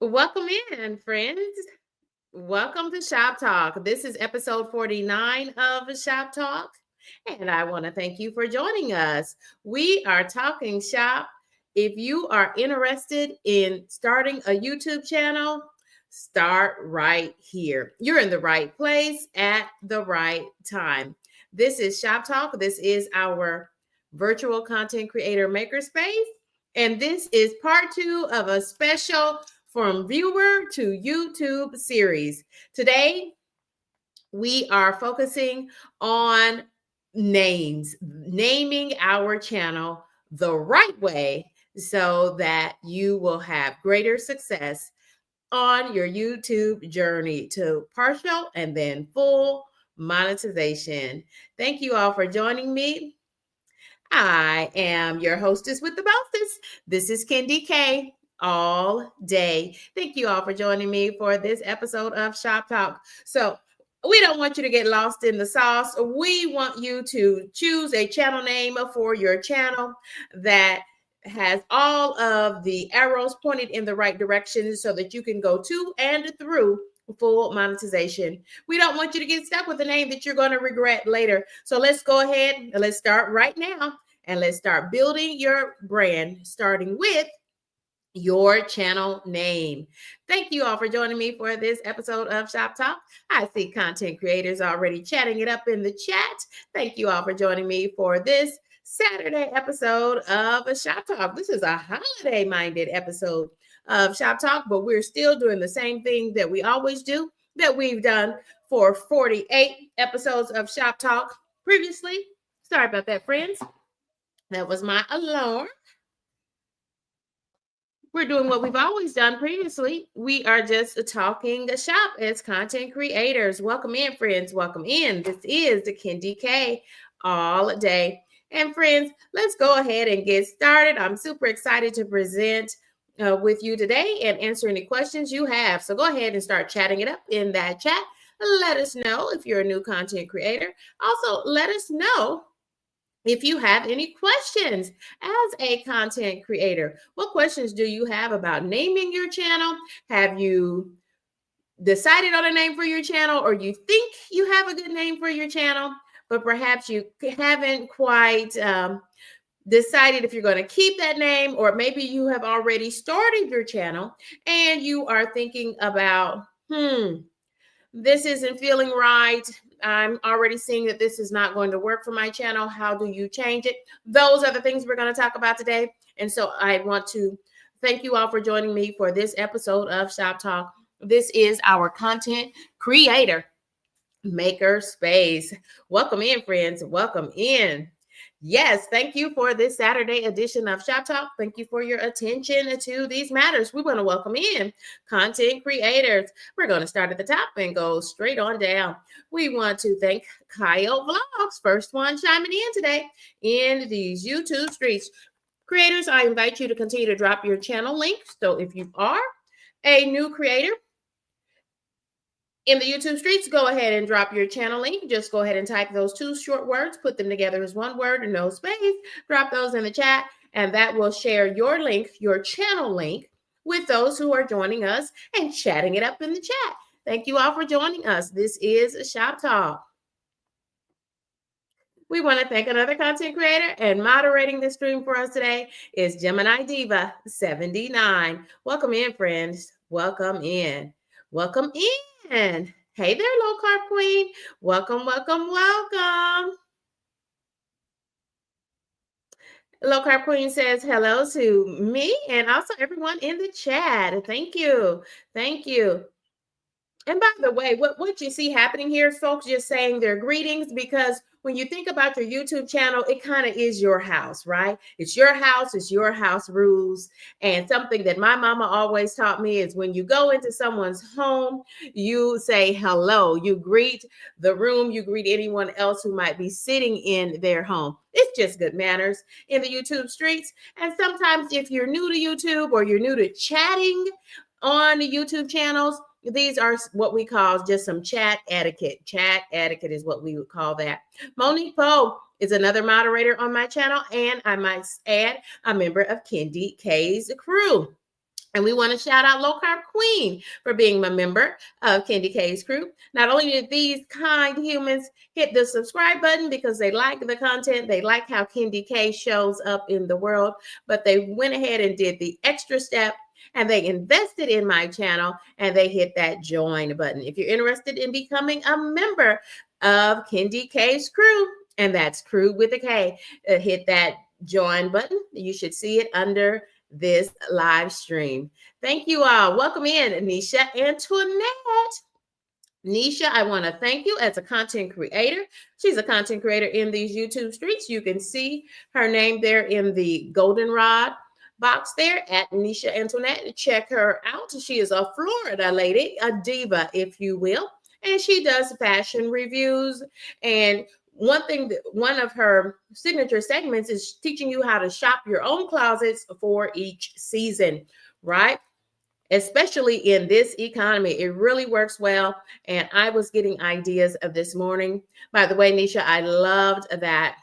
Welcome in, friends. Welcome to Shop Talk. This is episode 49 of Shop Talk, and I want to thank you for joining us. We are talking shop. If you are interested in starting a YouTube channel, start right here. You're in the right place at the right time. This is Shop Talk. This is our virtual content creator makerspace, and this is part two of a special from viewer to YouTube series. Today, we are focusing on names, naming our channel the right way so that you will have greater success on your YouTube journey to partial and then full monetization. Thank you all for joining me. I am your hostess with the mostest. This is Kendi K all day. Thank you all for joining me for this episode of Shop Talk. So, we don't want you to get lost in the sauce. We want you to choose a channel name for your channel that has all of the arrows pointed in the right direction so that you can go to and through full monetization. We don't want you to get stuck with a name that you're going to regret later. So let's go ahead and let's start right now and let's start building your brand, starting with your channel name. Thank you all for joining me for this episode of Shop Talk. I see content creators already chatting it up in the chat. Thank you all for joining me for this Saturday episode of Shop Talk. This is a holiday-minded episode of Shop Talk, but we're still doing the same thing that we always do, that we've done for 48 episodes of Shop Talk previously. Sorry about that, friends. That was my alarm. We're doing what we've always done previously. We are just talking shop as content creators. Welcome in, friends. Welcome in. This is the Kendi K all day. And friends, let's go ahead and get started. I'm super excited to present with you today and answer any questions you have. So go ahead and start chatting it up in that chat. Let us know if you're a new content creator. Also, let us know if you have any questions as a content creator. What questions do you have about naming your channel? Have you decided on a name for your channel, or you think you have a good name for your channel, but perhaps you haven't quite decided if you're going to keep that name, or maybe you have already started your channel and you are thinking about, this isn't feeling right. I'm already seeing that this is not going to work for my channel. How do you change it? Those are the things we're going to talk about today. And so I want to thank you all for joining me for this episode of Shop Talk. This is our content creator maker space. Welcome in, friends. Welcome in. Yes, thank you for this Saturday edition of Shop Talk. Thank you for your attention to these matters. We want to welcome in content creators. We're going to start at the top and go straight on down. We want to thank Kyle Vlogs, first one chiming in today in these YouTube streets. Creators, I invite you to continue to drop your channel links. So if you are a new creator in the YouTube streets, go ahead and drop your channel link. Just go ahead and type those two short words, put them together as one word and no space. Drop those in the chat, and that will share your link, your channel link, with those who are joining us and chatting it up in the chat. Thank you all for joining us. This is Shop Talk. We want to thank another content creator, and moderating the stream for us today is Gemini Diva 79. Welcome in, friends. Welcome in. Welcome in. Hey there, low carb queen. Welcome, welcome, welcome. Low carb queen says hello to me and also everyone in the chat. Thank you. Thank you. And by the way, what you see happening here, folks just saying their greetings, because when you think about your YouTube channel, it kind of is your house, right? It's your house rules. And something that my mama always taught me is when you go into someone's home, you say hello. You greet the room, you greet anyone else who might be sitting in their home. It's just good manners in the YouTube streets. And sometimes if you're new to YouTube or you're new to chatting on the YouTube channels, these are what we call just some chat etiquette. Chat etiquette is what we would call that. Monique Poe is another moderator on my channel, and I might add, a member of Kendi K's crew. And we want to shout out Low Carb Queen for being a member of Candy K's crew. Not only did these kind humans hit the subscribe button because they like the content, they like how Candy K shows up in the world, but they went ahead and did the extra step and they invested in my channel and they hit that join button. If you're interested in becoming a member of Candy K's crew, and that's crew with a K, hit that join button. You should see it under this live stream. Thank you all. Welcome in, Nisha Antoinette. Nisha, I want to thank you as a content creator. She's a content creator in these YouTube streets. You can see her name there in the goldenrod box there at Nisha Antoinette. Check her out. She is a Florida lady, a diva, if you will. And she does fashion reviews. And one of her signature segments is teaching you how to shop your own closets for each season, right? Especially in this economy, it really works well. And I was getting ideas of this morning. By the way, Nisha, I loved that.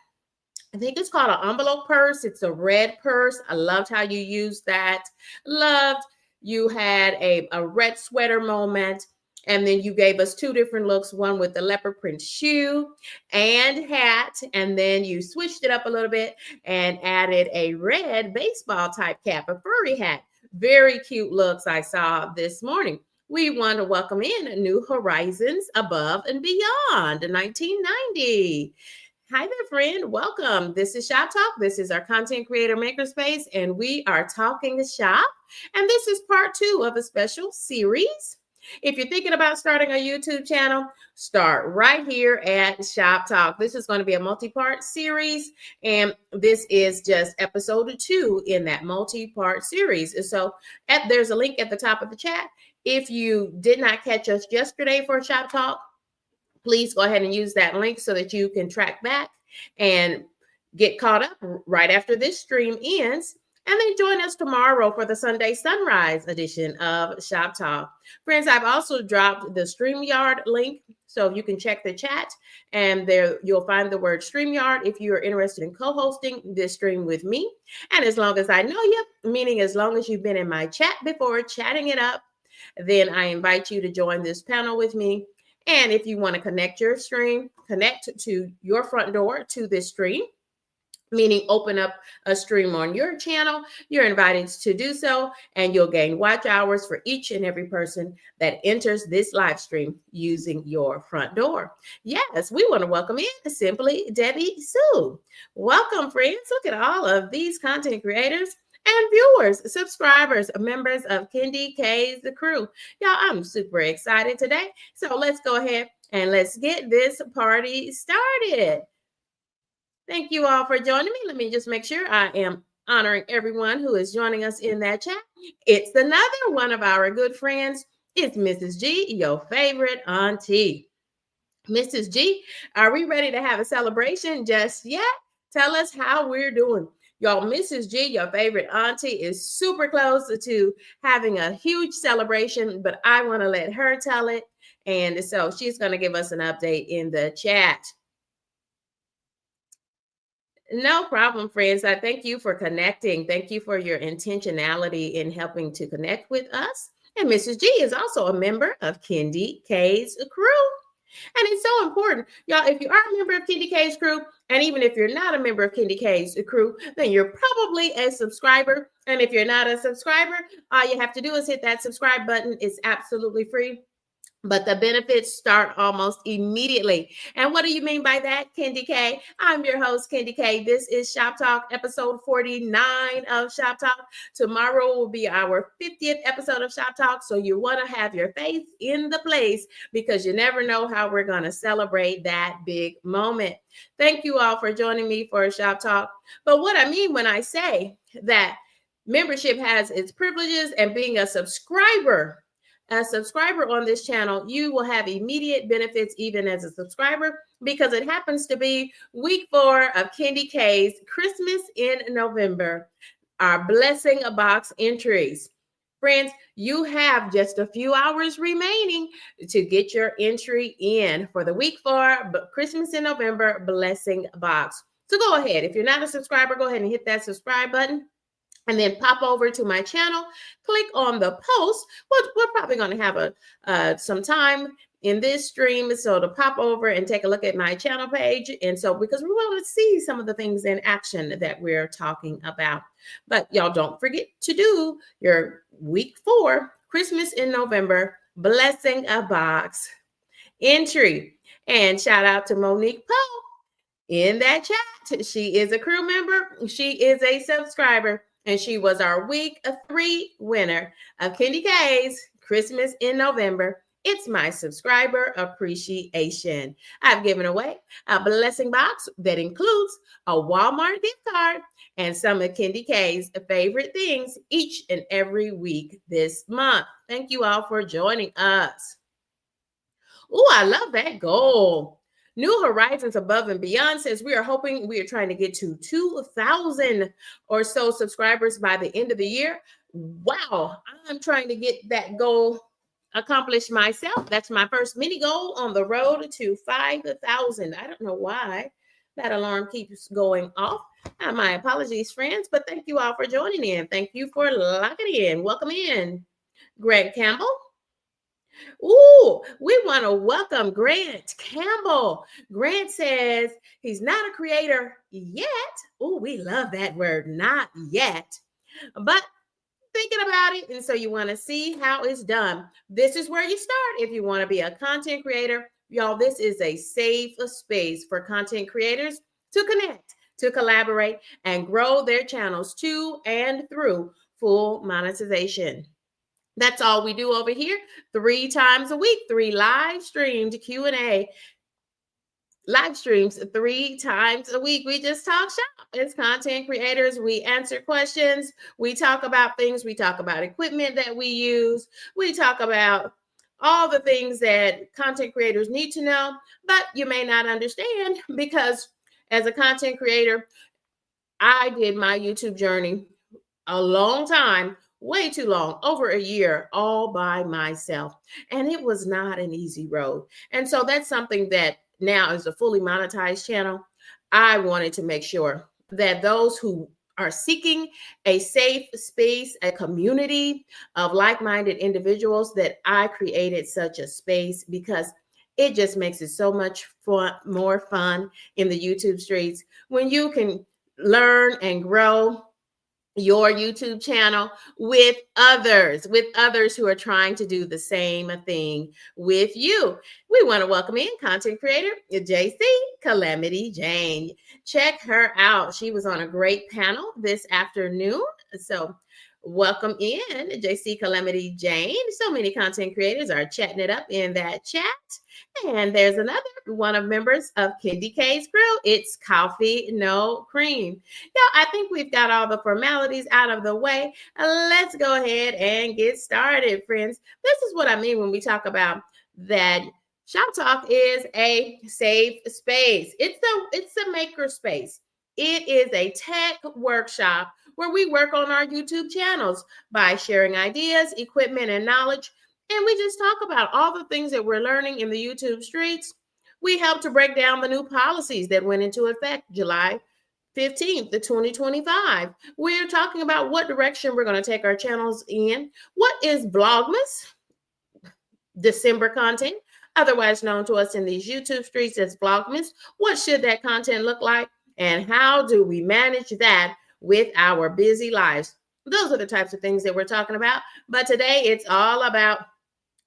I think it's called an envelope purse. It's a red purse. I loved how you used that. Loved you had a red sweater moment. And then you gave us two different looks, one with the leopard print shoe and hat. And then you switched it up a little bit and added a red baseball type cap, a furry hat. Very cute looks I saw this morning. We want to welcome in New Horizons Above and Beyond 1990. Hi there, friend. Welcome. This is Shop Talk. This is our content creator makerspace, and we are talking shop. And this is part 2 of a special series. If you're thinking about starting a YouTube channel, start right here at Shop Talk. This is going to be a multi-part series, and this is just episode 2 in that multi-part series. And so there's a link at the top of the chat. If you did not catch us yesterday for Shop Talk, please go ahead and use that link so that you can track back and get caught up right after this stream ends. And then join us tomorrow for the Sunday Sunrise edition of Shop Talk. Friends, I've also dropped the StreamYard link, so you can check the chat, and there you'll find the word StreamYard if you are interested in co-hosting this stream with me. And as long as I know you, meaning as long as you've been in my chat before, chatting it up, then I invite you to join this panel with me. And if you want to connect your stream, connect to your front door to this stream, meaning open up a stream on your channel, you're invited to do so, and you'll gain watch hours for each and every person that enters this live stream using your front door. Yes, we want to welcome in Simply Debbie Sue. Welcome, friends. Look at all of these content creators and viewers, subscribers, members of Candy K's The Crew. Y'all, I'm super excited today. So let's go ahead and let's get this party started. Thank you all for joining me. Let me just make sure I am honoring everyone who is joining us in that chat. It's another one of our good friends. It's Mrs. G, your favorite auntie. Mrs. G, are we ready to have a celebration just yet? Tell us how we're doing. Y'all, Mrs. G, your favorite auntie, is super close to having a huge celebration, but I want to let her tell it. And so she's going to give us an update in the chat. No problem, friends. I thank you for connecting. Thank you for your intentionality in helping to connect with us. And Mrs. G is also a member of Candy K's crew. And it's so important. Y'all, if you are a member of Candy K's crew, and even if you're not a member of Candy K's crew, then you're probably a subscriber. And if you're not a subscriber, all you have to do is hit that subscribe button. It's absolutely free. But the benefits start almost immediately. And what do you mean by that, Candy K? I'm your host, Candy K. This is Shop Talk, episode 49 of Shop Talk. Tomorrow will be our 50th episode of Shop Talk. So you want to have your faith in the place because you never know how we're going to celebrate that big moment. Thank you all for joining me for Shop Talk. But what I mean when I say that membership has its privileges and being a subscriber on this channel, you will have immediate benefits even as a subscriber because it happens to be week 4 of Candy K's Christmas in November, our blessing box entries. Friends, you have just a few hours remaining to get your entry in for the week 4 Christmas in November blessing box. So go ahead. If you're not a subscriber, go ahead and hit that subscribe button. and then pop over to my channel, click on the post. We're probably going to have some time in this stream, so to pop over and take a look at my channel page. And so, because we want to see some of the things in action that we're talking about. But y'all don't forget to do your week 4, Christmas in November, blessing a box entry. And shout out to Monique Poe in that chat. She is a crew member. She is a subscriber. And she was our week 3 winner of Kendi K's Christmas in November. It's my subscriber appreciation. I've given away a blessing box that includes a Walmart gift card and some of Kendi K's favorite things each and every week this month. Thank you all for joining us. Oh, I love that goal. New Horizons Above and Beyond says we are trying to get to 2,000 or so subscribers by the end of the year. Wow, I'm trying to get that goal accomplished myself. That's my first mini goal on the road to 5,000. I don't know why that alarm keeps going off. My apologies, friends, but thank you all for joining in. Thank you for locking in. Welcome in, Greg Campbell. Ooh, we want to welcome Grant Campbell. Grant says he's not a creator yet. Ooh, we love that word, not yet. But thinking about it, and so you want to see how it's done. This is where you start if you want to be a content creator. Y'all, this is a safe space for content creators to connect, to collaborate, and grow their channels to and through full monetization. That's all we do over here. 3 times a week, 3 live streamed Q&A. Live streams 3 times a week. We just talk shop as content creators. We answer questions. We talk about things. We talk about equipment that we use. We talk about all the things that content creators need to know, but you may not understand because as a content creator, I did my YouTube journey a long time, way too long, over a year, all by myself. And it was not an easy road. And so that's something that now is a fully monetized channel. I wanted to make sure that those who are seeking a safe space, a community of like-minded individuals, that I created such a space because it just makes it so much more fun in the YouTube streets when you can learn and grow your YouTube channel with others who are trying to do the same thing with you. We want to welcome in content creator JC Calamity Jane. Check her out. She was on a great panel this afternoon. So welcome in JC Calamity Jane. So many content creators are chatting it up in that chat. And there's another one of members of Kendi K's crew. It's Coffee No Cream. I think we've got all the formalities out of the way. Let's go ahead and get started, friends. This is what I mean when we talk about that Shoptalk is a safe space. It's a maker space. It is a tech workshop where we work on our YouTube channels by sharing ideas, equipment, and knowledge. And we just talk about all the things that we're learning in the YouTube streets. We help to break down the new policies that went into effect July 15th, 2025. We're talking about what direction we're going to take our channels in. What is Vlogmas? December content, otherwise known to us in these YouTube streets as Vlogmas. What should that content look like? And how do we manage that with our busy lives? Those are the types of things that we're talking about. But today it's all about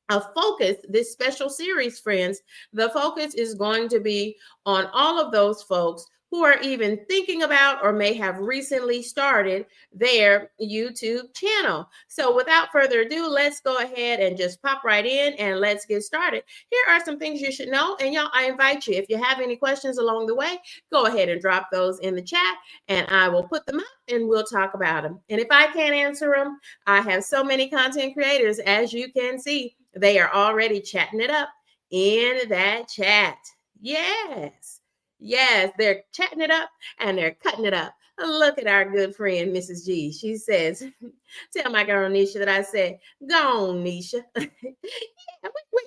a focus, this special series, friends. The focus is going to be on all of those folks who are even thinking about or may have recently started their YouTube channel. So without further ado, let's go ahead and just pop right in and let's get started. Here are some things you should know. And y'all, I invite you, if you have any questions along the way, go ahead and drop those in the chat and I will put them up and we'll talk about them. And if I can't answer them, I have so many content creators, as you can see, they are already chatting it up in that chat. Yes, they're chatting it up and they're cutting it up. Look at our good friend, Mrs. G. She says, tell my girl Nisha that I said, go on, Nisha.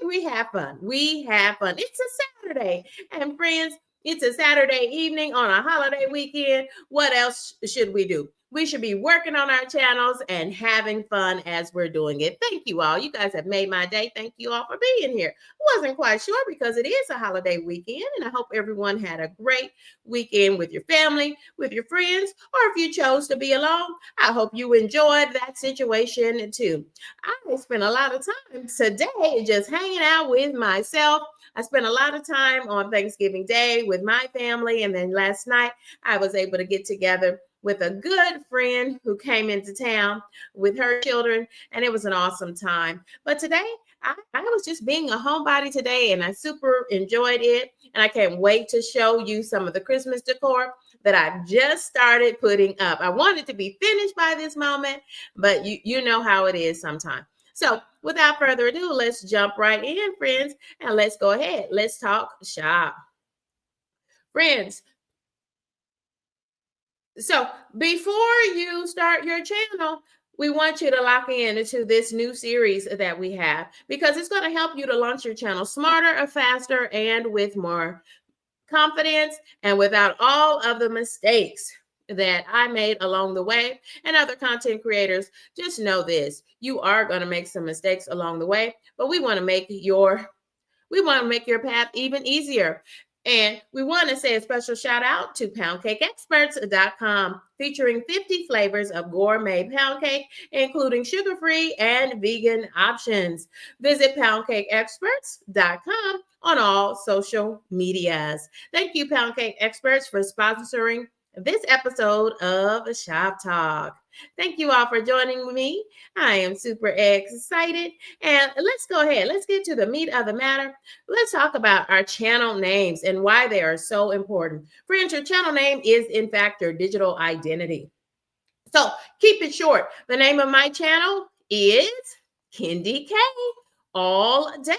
we have fun. We have fun. It's a Saturday. And friends, it's a Saturday evening on a holiday weekend. What else should we do? We should be working on our channels and having fun as we're doing it. Thank you all. You guys have made my day. Thank you all for being here. I wasn't quite sure because it is a holiday weekend, and I hope everyone had a great weekend with your family, with your friends, or if you chose to be alone, I hope you enjoyed that situation too. I spent a lot of time today just hanging out with myself. I spent a lot of time on Thanksgiving Day with my family, and then last night I was able to get together with a good friend who came into town with her children, and it was an awesome time. But today, I was just being a homebody today, and I super enjoyed it. And I can't wait to show you some of the Christmas decor that I've just started putting up. I wanted to be finished by this moment, but you know how it is sometimes. So without further ado, let's jump right in, friends, and let's go ahead. Let's talk shop. Friends, so before you start your channel, we want you to lock in into this new series that we have because it's going to help you to launch your channel smarter or faster and with more confidence and without all of the mistakes that I made along the way and other content creators. Just know this, you are going to make some mistakes along the way, but we want to make your path even easier. And we want to say a special shout out to poundcakeexperts.com, featuring 50 flavors of gourmet pound cake, including sugar-free and vegan options. Visit poundcakeexperts.com on all social medias. Thank you, Pound Cake Experts, for sponsoring this episode of Shop Talk. Thank you all for joining me. I am super excited. And let's go ahead. Let's get to the meat of the matter. Let's talk about our channel names and why they are so important. Friends, your channel name is, in fact, your digital identity. So keep it short. The name of my channel is Kendi K, all day.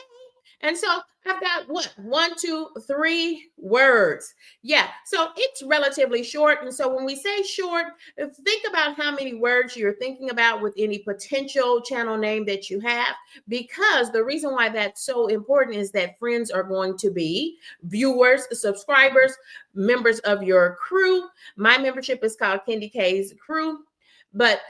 And so I've got what? 1, 2, 3 words. Yeah. So it's relatively short. And so when we say short, think about how many words you're thinking about with any potential channel name that you have, because the reason why that's so important is that friends are going to be viewers, subscribers, members of your crew. My membership is called Kendi K's Crew, but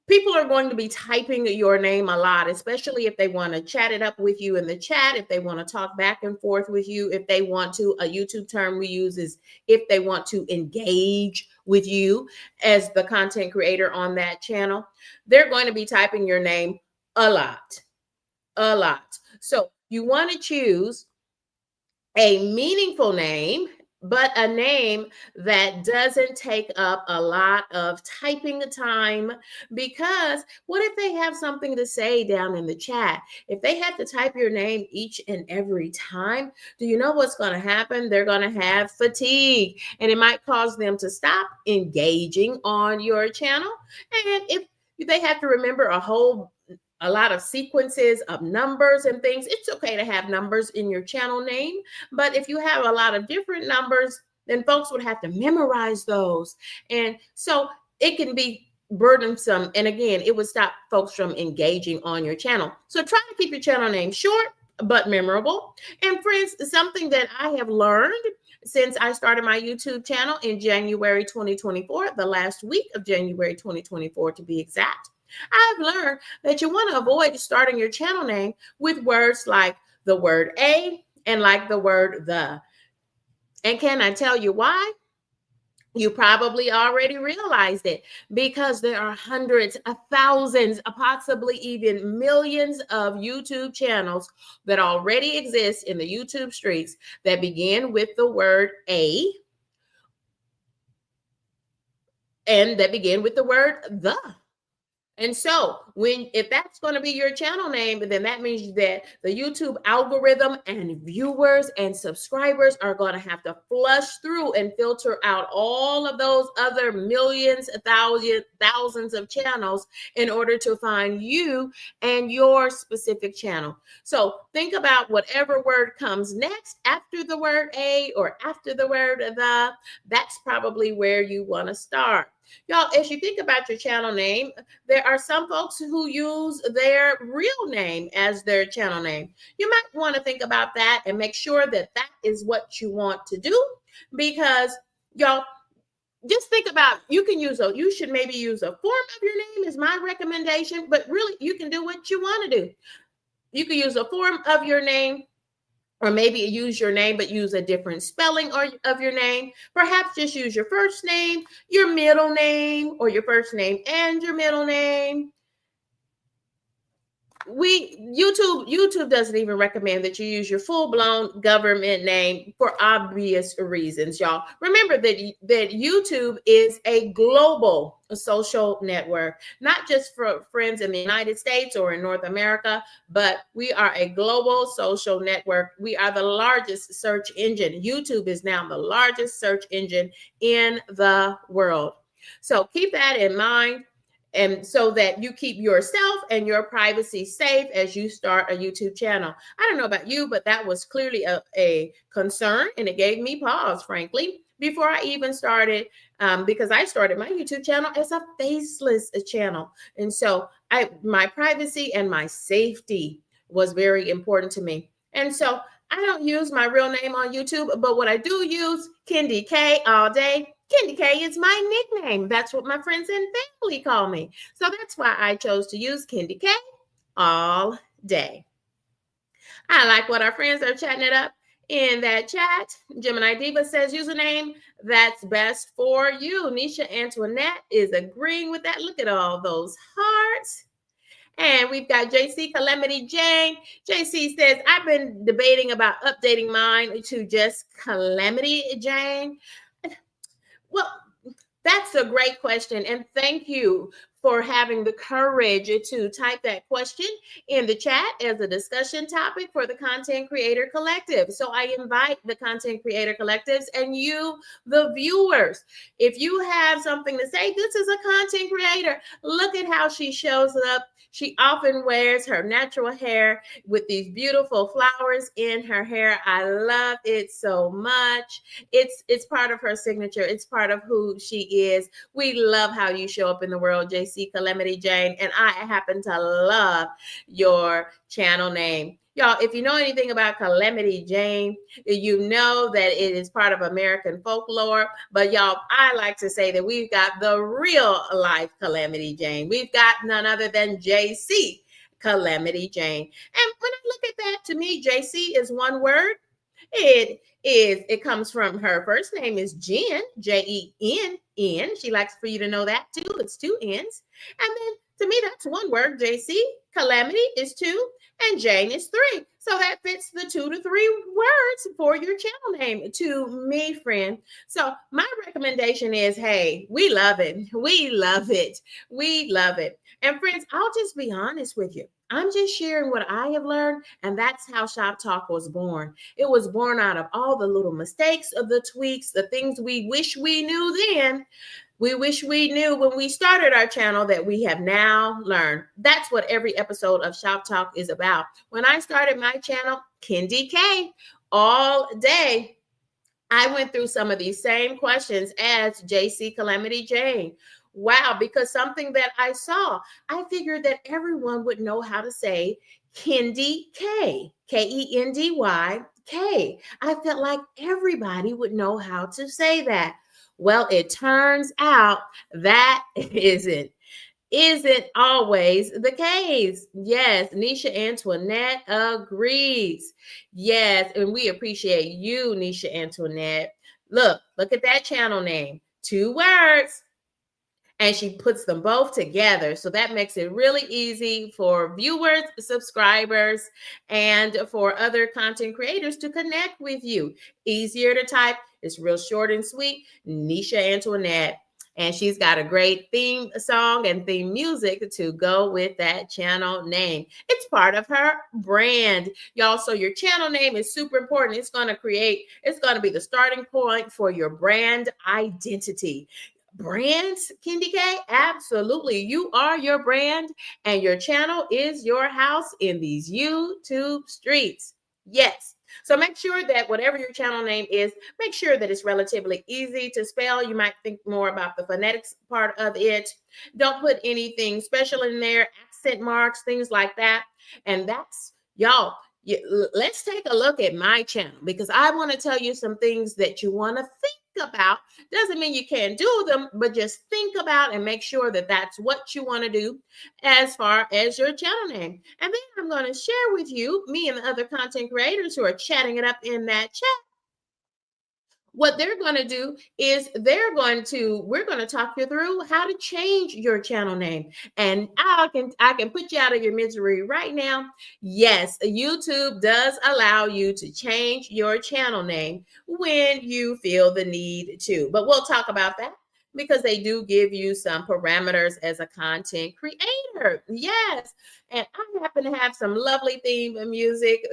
people are going to be typing your name a lot, especially if they want to chat it up with you in the chat, if they want to talk back and forth with you, if they want to, a YouTube term we use is if they want to engage with you as the content creator on that channel, they're going to be typing your name a lot, a lot. So you want to choose a meaningful name, but a name that doesn't take up a lot of typing time, because what if they have something to say down in the chat? If they have to type your name each and every time, do you know what's going to happen? They're going to have fatigue, and it might cause them to stop engaging on your channel. And if they have to remember a lot of sequences of numbers and things, it's okay to have numbers in your channel name. But if you have a lot of different numbers, then folks would have to memorize those. And so it can be burdensome. And again, it would stop folks from engaging on your channel. So try to keep your channel name short, but memorable. And friends, something that I have learned since I started my YouTube channel in January 2024, the last week of January 2024 to be exact, I've learned that you want to avoid starting your channel name with words like the word a and like the word the. And can I tell you why? You probably already realized it, because there are hundreds of thousands, possibly even millions of YouTube channels that already exist in the YouTube streets that begin with the word a and that begin with the word the. And so if that's going to be your channel name, then that means that the YouTube algorithm and viewers and subscribers are going to have to flush through and filter out all of those other millions, thousands of channels in order to find you and your specific channel. So think about whatever word comes next after the word a or after the word the. That's probably where you want to start. Y'all, as you think about your channel name, there are some folks who use their real name as their channel name. You might want to think about that and make sure that that is what you want to do, because y'all, just think about, you should maybe use a form of your name is my recommendation, but really you can do what you want to do. You can use a form of your name, or maybe use your name but use a different spelling or of your name. Perhaps just use your first name, your middle name, or your first name and your middle name. YouTube doesn't even recommend that you use your full-blown government name for obvious reasons. Y'all remember that YouTube is a global social network, not just for friends in the United States or in North America, but we are a global social network. We are the largest search engine. YouTube is now the largest search engine in the world, so keep that in mind, and so that you keep yourself and your privacy safe as you start a YouTube channel. I don't know about you, but that was clearly a concern, and it gave me pause, frankly, before I even started, because I started my YouTube channel as a faceless channel. And so my privacy and my safety was very important to me. And so I don't use my real name on YouTube, but what I do use, Kendi K all day. Kendi K is my nickname. That's what my friends and family call me. So that's why I chose to use Kendi K all day. I like what our friends are chatting it up in that chat. Gemini Diva says username that's best for you. Nisha Antoinette is agreeing with that. Look at all those hearts. And we've got JC Calamity Jane. JC says, I've been debating about updating mine to just Calamity Jane. Well, that's a great question. And thank you for having the courage to type that question in the chat as a discussion topic for the Content Creator Collective. So I invite the Content Creator Collectives and you, the viewers, if you have something to say, this is a content creator. Look at how she shows up. She often wears her natural hair with these beautiful flowers in her hair. I love it so much. It's part of her signature. It's part of who she is. We love how you show up in the world, JC Calamity Jane, and I happen to love your channel name. Y'all, if you know anything about Calamity Jane, you know that it is part of American folklore. But y'all, I like to say that we've got the real life Calamity Jane. We've got none other than JC Calamity Jane. And when I look at that, to me, JC is one word. It comes from her first name is Jen, Jenn. She likes for you to know that too. It's two N's. And then to me, that's one word. JC, Calamity is two, and Jane is three. So that fits the 2 to 3 words for your channel name to me, friend. So my recommendation is, hey, we love it. We love it. We love it. And friends, I'll just be honest with you. I'm just sharing what I have learned, and that's how Shop Talk was born. It was born out of all the little mistakes, of the tweaks, the things we wish we knew then. We wish we knew when we started our channel that we have now learned. That's what every episode of Shop Talk is about. When I started my channel, Kendi K, all day, I went through some of these same questions as JC Calamity Jane. Wow, because something that I saw, I figured that everyone would know how to say Kendi K, Kendy K. I felt like everybody would know how to say that. Well, it turns out that isn't always the case. Yes, Nisha Antoinette agrees. Yes, and we appreciate you, Nisha Antoinette. Look at that channel name. 2 words. And she puts them both together. So that makes it really easy for viewers, subscribers, and for other content creators to connect with you. Easier to type. It's real short and sweet. Nisha Antoinette. And she's got a great theme song and theme music to go with that channel name. It's part of her brand, y'all. So your channel name is super important. It's going to be the starting point for your brand identity. Brands, Kendi K, absolutely. You are your brand, and your channel is your house in these YouTube streets. Yes. So make sure that whatever your channel name is, make sure that it's relatively easy to spell. You might think more about the phonetics part of it. Don't put anything special in there, accent marks, things like that. And that's, y'all, let's take a look at my channel, because I want to tell you some things that you want to think about. Doesn't mean you can't do them, but just think about and make sure that that's what you want to do as far as your channel name. And then I'm going to share with you, me and the other content creators who are chatting it up in that chat, what they're going to do is we're going to talk you through how to change your channel name. And I can put you out of your misery right now. Yes, YouTube does allow you to change your channel name when you feel the need to, but we'll talk about that because they do give you some parameters as a content creator. Yes, and I happen to have some lovely theme music.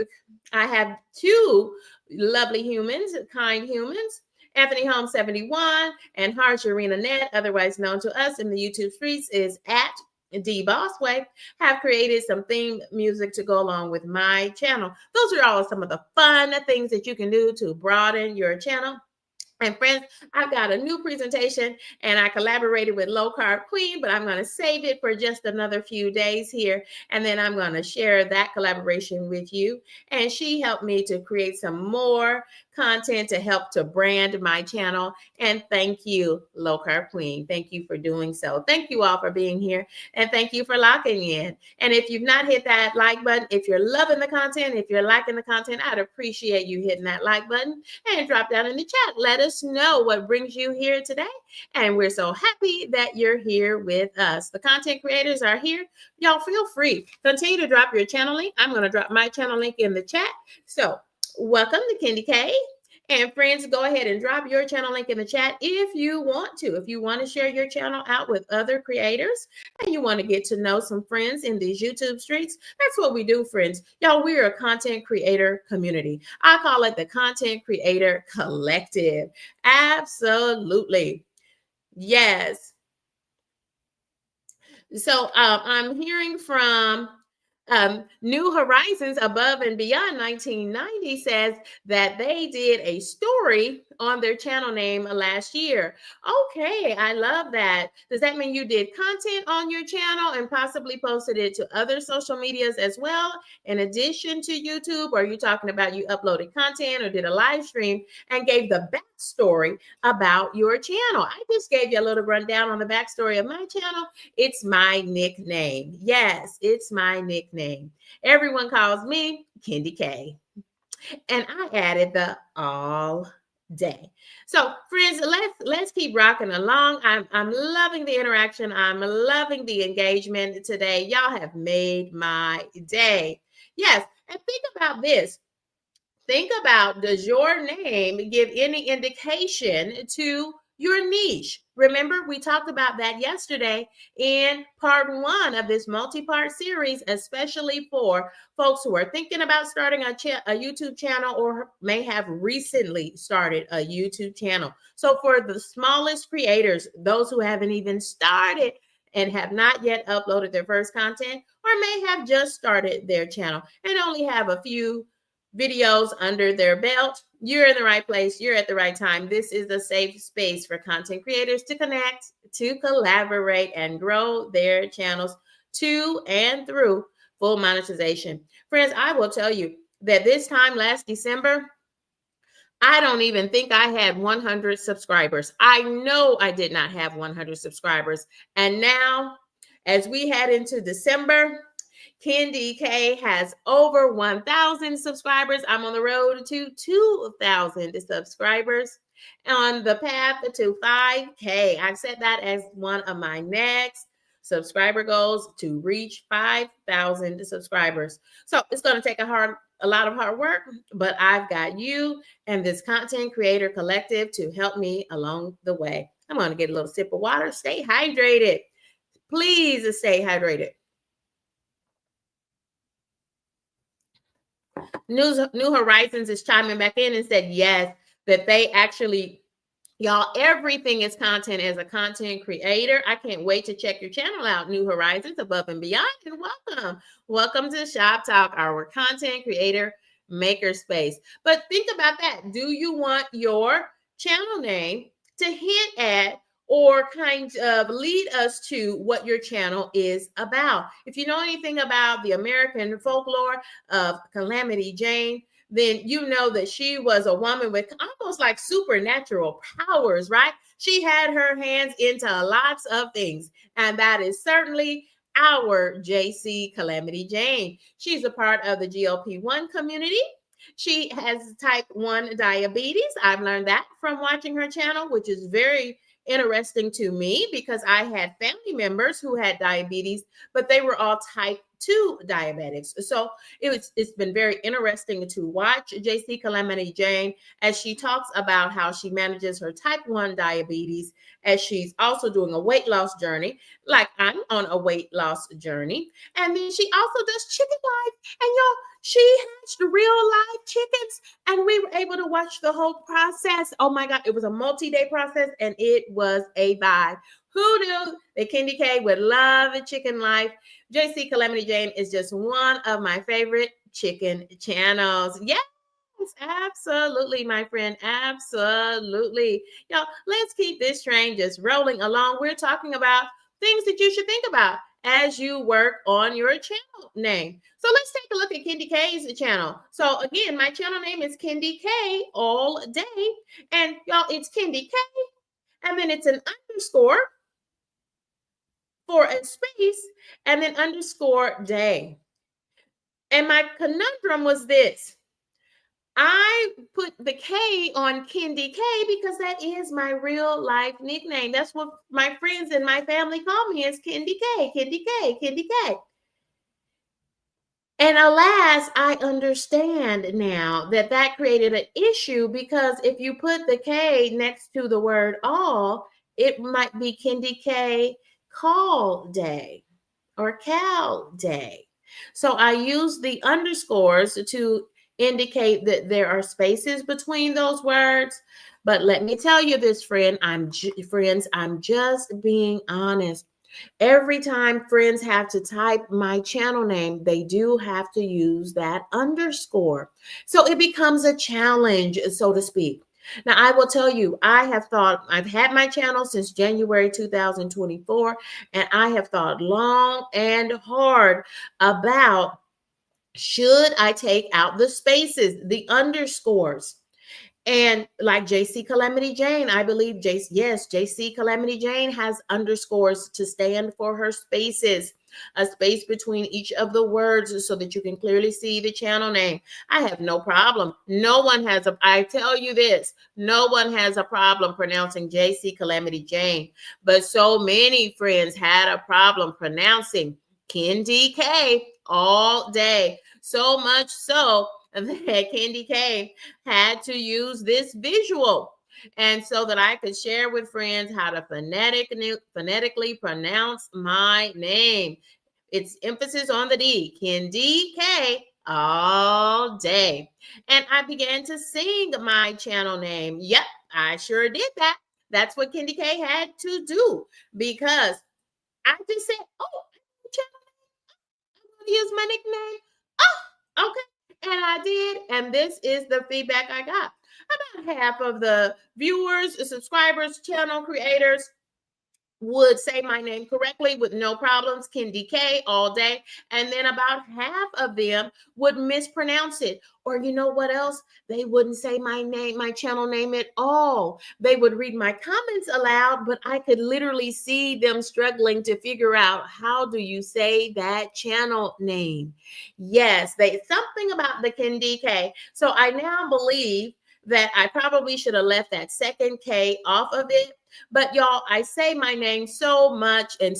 I have two lovely humans, kind humans, Anthony Holmes 71 and Harjarina Net, otherwise known to us in the YouTube streets, is at D Bossway, have created some theme music to go along with my channel. Those are all some of the fun things that you can do to broaden your channel. And friends, I've got a new presentation and I collaborated with Low Carb Queen, but I'm going to save it for just another few days here. And then I'm going to share that collaboration with you. And she helped me to create some more content to help to brand my channel. And thank you, Low Carb Queen. Thank you for doing so. Thank you all for being here. And thank you for locking in. And if you've not hit that like button, if you're loving the content, if you're liking the content, I'd appreciate you hitting that like button and drop down in the chat. Let us know what brings you here today. And we're so happy that you're here with us. The content creators are here. Y'all feel free. Continue to drop your channel link. I'm going to drop my channel link in the chat. So welcome to Candy K. And friends, go ahead and drop your channel link in the chat if you want to. If you want to share your channel out with other creators and you want to get to know some friends in these YouTube streets, that's what we do, friends. Y'all, we're a content creator community. I call it the Content Creator Collective. Absolutely. Yes. So I'm hearing from New Horizons Above and Beyond 1990 says that they did a story on their channel name last year. Okay, I love that. Does that mean you did content on your channel and possibly posted it to other social medias as well, in addition to YouTube? Or are you talking about you uploaded content or did a live stream and gave the backstory about your channel? I just gave you a little rundown on the backstory of my channel. It's my nickname. Yes, it's my nickname. Everyone calls me Candy K. And I added the all day. So friends, let's keep rocking along. I'm loving the interaction. I'm loving the engagement today. Y'all have made my day. Yes, and think about this. Think about, does your name give any indication to your niche? Remember, we talked about that yesterday in part 1 of this multi-part series, especially for folks who are thinking about starting a YouTube channel or may have recently started a YouTube channel. So for the smallest creators, those who haven't even started and have not yet uploaded their first content, or may have just started their channel and only have a few videos under their belt, you're in the right place. You're at the right time. This is a safe space for content creators to connect, to collaborate, and grow their channels to and through full monetization. Friends, I will tell you that this time last December, I don't even think I had 100 subscribers. I know I did not have 100 subscribers. And now, as we head into December, Candy K has over 1,000 subscribers. I'm on the road to 2,000 subscribers, on the path to 5K. I've set that as one of my next subscriber goals, to reach 5,000 subscribers. So it's going to take a lot of hard work, but I've got you and this content creator collective to help me along the way. I'm going to get a little sip of water. Stay hydrated. Please stay hydrated. New Horizons is chiming back in and said, yes, that they actually, y'all, everything is content as a content creator. I can't wait to check your channel out, New Horizons Above and Beyond. And welcome. Welcome to Shop Talk, our content creator maker space. But think about that. Do you want your channel name to hint at or kind of lead us to what your channel is about? If you know anything about the American folklore of Calamity Jane, then you know that she was a woman with almost like supernatural powers, right? She had her hands into lots of things, and that is certainly our JC Calamity Jane. She's a part of the GLP-1 community. She has type 1 diabetes. I've learned that from watching her channel, which is very interesting to me because I had family members who had diabetes, but they were all type 2 diabetics. So it's been very interesting to watch JC Calamity Jane as she talks about how she manages her type 1 diabetes, as she's also doing a weight loss journey, like I'm on a weight loss journey. And then she also does chicken life. And y'all, she hatched real live chickens, and we were able to watch the whole process. Oh my God, it was a multi-day process, and it was a vibe. Who knew that Kendi K would love a chicken life? JC Calamity Jane is just one of my favorite chicken channels. Yes, absolutely, my friend. Absolutely. Y'all, let's keep this train just rolling along. We're talking about things that you should think about as you work on your channel name. So let's take a look at Kendi K's channel. So again, my channel name is Kendi K all day. And y'all, it's Kendi K. And then it's an underscore for a space and then underscore day. And my conundrum was this. I put the K on Kendi K because that is my real life nickname. That's what my friends and my family call me, is Kendi K, Kendi K, Kendi K. And alas, I understand now that that created an issue, because if you put the K next to the word all, it might be Kendi K Call Day or Cal Day. So I use the underscores to indicate that there are spaces between those words. But let me tell you this, friends, I'm just being honest. Every time friends have to type my channel name, they do have to use that underscore. So it becomes a challenge, so to speak. Now, I will tell you, I've had my channel since January 2024, and I have thought long and hard about, should I take out the spaces, the underscores? And like JC Calamity Jane, I believe JC Calamity Jane has underscores to stand for her spaces, a space between each of the words so that you can clearly see the channel name. I have no problem. I tell you this, no one has a problem pronouncing JC Calamity Jane, but so many friends had a problem pronouncing Kendi K all day. So much so that Kendi K had to use this visual, and so that I could share with friends how to phonetically pronounce my name. It's emphasis on the D, Kendi K all day. And I began to sing my channel name. Yep, I sure did that. That's what Kendi K had to do, because I just said, oh, channel name, I'm going to use my nickname. Oh, okay. And I did. And this is the feedback I got. About half of the viewers, subscribers, channel creators would say my name correctly with no problems, Kendi K all day. And then about half of them would mispronounce it. Or you know what else? They wouldn't say my name, my channel name at all. They would read my comments aloud, but I could literally see them struggling to figure out, how do you say that channel name? Yes, something about the Kendi K. So I now believe that I probably should have left that second K off of it. But y'all, I say my name so much, and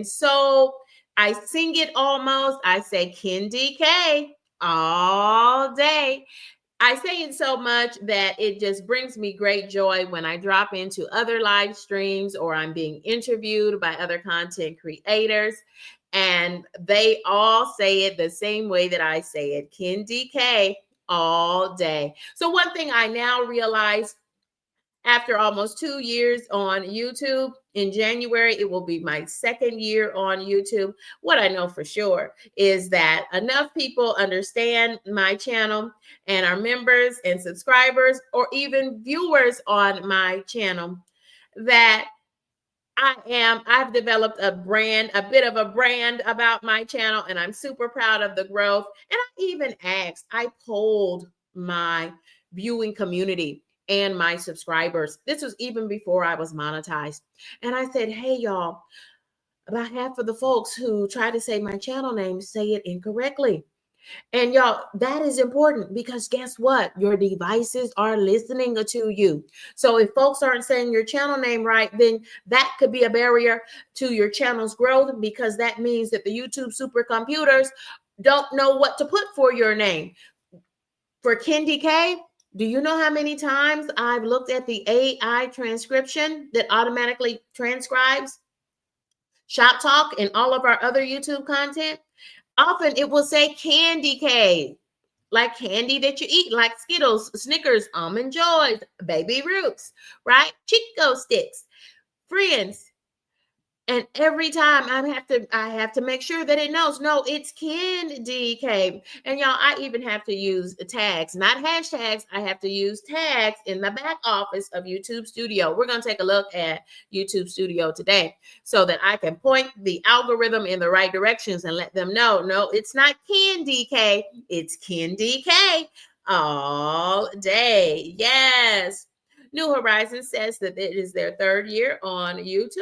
so I sing it almost. I say Kendi K all day. I say it so much that it just brings me great joy when I drop into other live streams or I'm being interviewed by other content creators, and they all say it the same way that I say it, Kendi K all day. So one thing I now realize, after almost 2 years on YouTube, in January, it will be my second year on YouTube. What I know for sure is that enough people understand my channel and are members and subscribers, or even viewers on my channel, that I've developed a bit of a brand about my channel, and I'm super proud of the growth. And I even I polled my viewing community and my subscribers. This was even before I was monetized. And I said, hey, y'all, about half of the folks who try to say my channel name say it incorrectly. And y'all, that is important because guess what? Your devices are listening to you. So if folks aren't saying your channel name right, then that could be a barrier to your channel's growth, because that means that the YouTube supercomputers don't know what to put for your name. For Kendi K, do you know how many times I've looked at the AI transcription that automatically transcribes Shoptalk and all of our other YouTube content? Often it will say Candy K, like candy that you eat, like Skittles, Snickers, Almond Joys, Baby Roots, right? Chico sticks. Friends, and every time I have to make sure that it knows, no, it's Candy K. And y'all, I even have to use tags, not hashtags. I have to use tags in the back office of YouTube Studio. We're going to take a look at YouTube Studio today so that I can point the algorithm in the right directions and let them know, no, it's not Candy K, it's Candy K all day. Yes. New Horizons says that it is their third year on YouTube.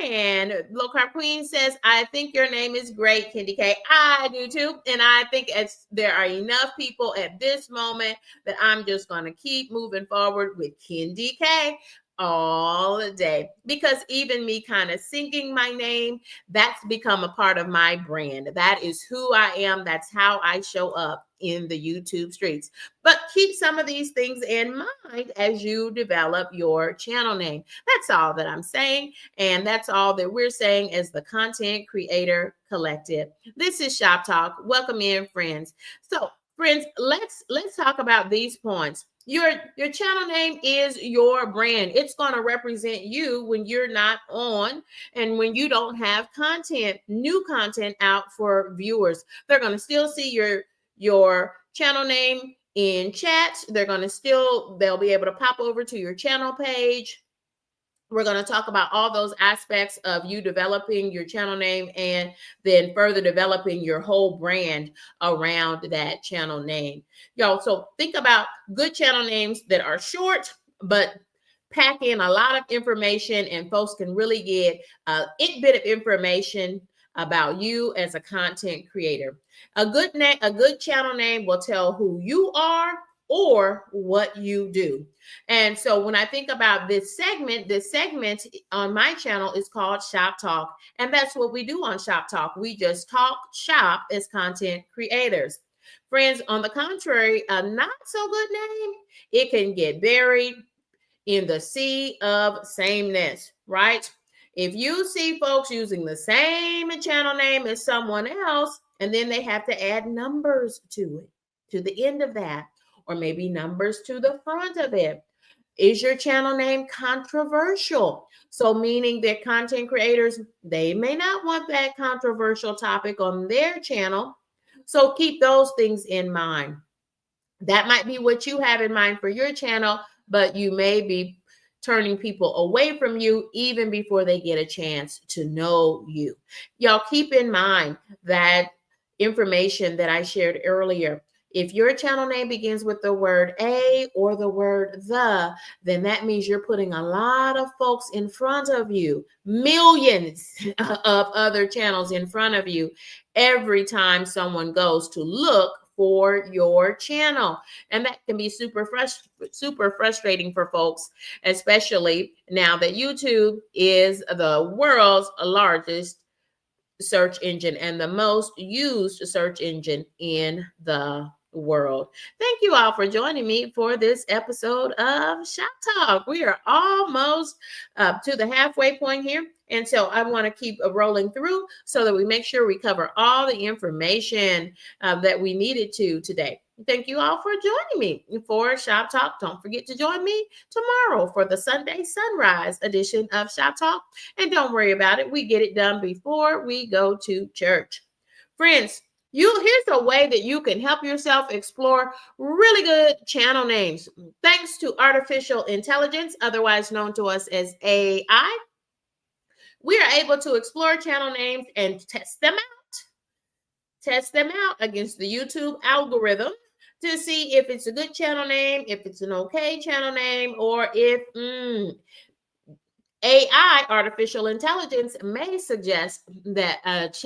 And Low Carb Queen says, I think your name is great, Kendi K. I do too. And I think there are enough people at this moment that I'm just going to keep moving forward with Kendi K all day, because even me kind of singing my name, that's become a part of my brand. That is who I am. That's how I show up in the YouTube streets. But keep some of these things in mind as you develop your channel name. That's all that I'm saying. And that's all that we're saying as the Content Creator Collective. This is Shop Talk. Welcome in, friends. So, friends, let's talk about these points. Your channel name is your brand. It's going to represent you when you're not on and when you don't have new content out for viewers. They're going to still see your channel name in chats. They'll be able to pop over to your channel page. We're going to talk about all those aspects of you developing your channel name and then further developing your whole brand around that channel name. Y'all, so think about good channel names that are short, but pack in a lot of information, and folks can really get a bit of information about you as a content creator. A good channel name will tell who you are or what you do. And so when I think about this segment on my channel is called Shop Talk. And that's what we do on Shop Talk. We just talk shop as content creators. Friends, on the contrary, a not so good name, it can get buried in the sea of sameness, right? If you see folks using the same channel name as someone else, and then they have to add numbers to it, to the end of that, or maybe numbers to the front of it. Is your channel name controversial? So meaning that content creators, they may not want that controversial topic on their channel. So keep those things in mind. That might be what you have in mind for your channel, but you may be turning people away from you even before they get a chance to know you. Y'all keep in mind that information that I shared earlier. If your channel name begins with the word a or the word the, then that means you're putting a lot of folks in front of you, millions of other channels in front of you every time someone goes to look for your channel. And that can be super frustrating for folks, especially now that YouTube is the world's largest search engine and the most used search engine in the world. Thank you all for joining me for this episode of Shop Talk. We are almost up to the halfway point here. And so I want to keep rolling through so that we make sure we cover all the information that we needed to today. Thank you all for joining me for Shop Talk. Don't forget to join me tomorrow for the Sunday Sunrise edition of Shop Talk. And don't worry about it. We get it done before we go to church. Friends, here's a way that you can help yourself explore really good channel names. Thanks to artificial intelligence, otherwise known to us as AI, we are able to explore channel names and test them out against the YouTube algorithm to see if it's a good channel name, if it's an okay channel name, or if AI, artificial intelligence, may suggest that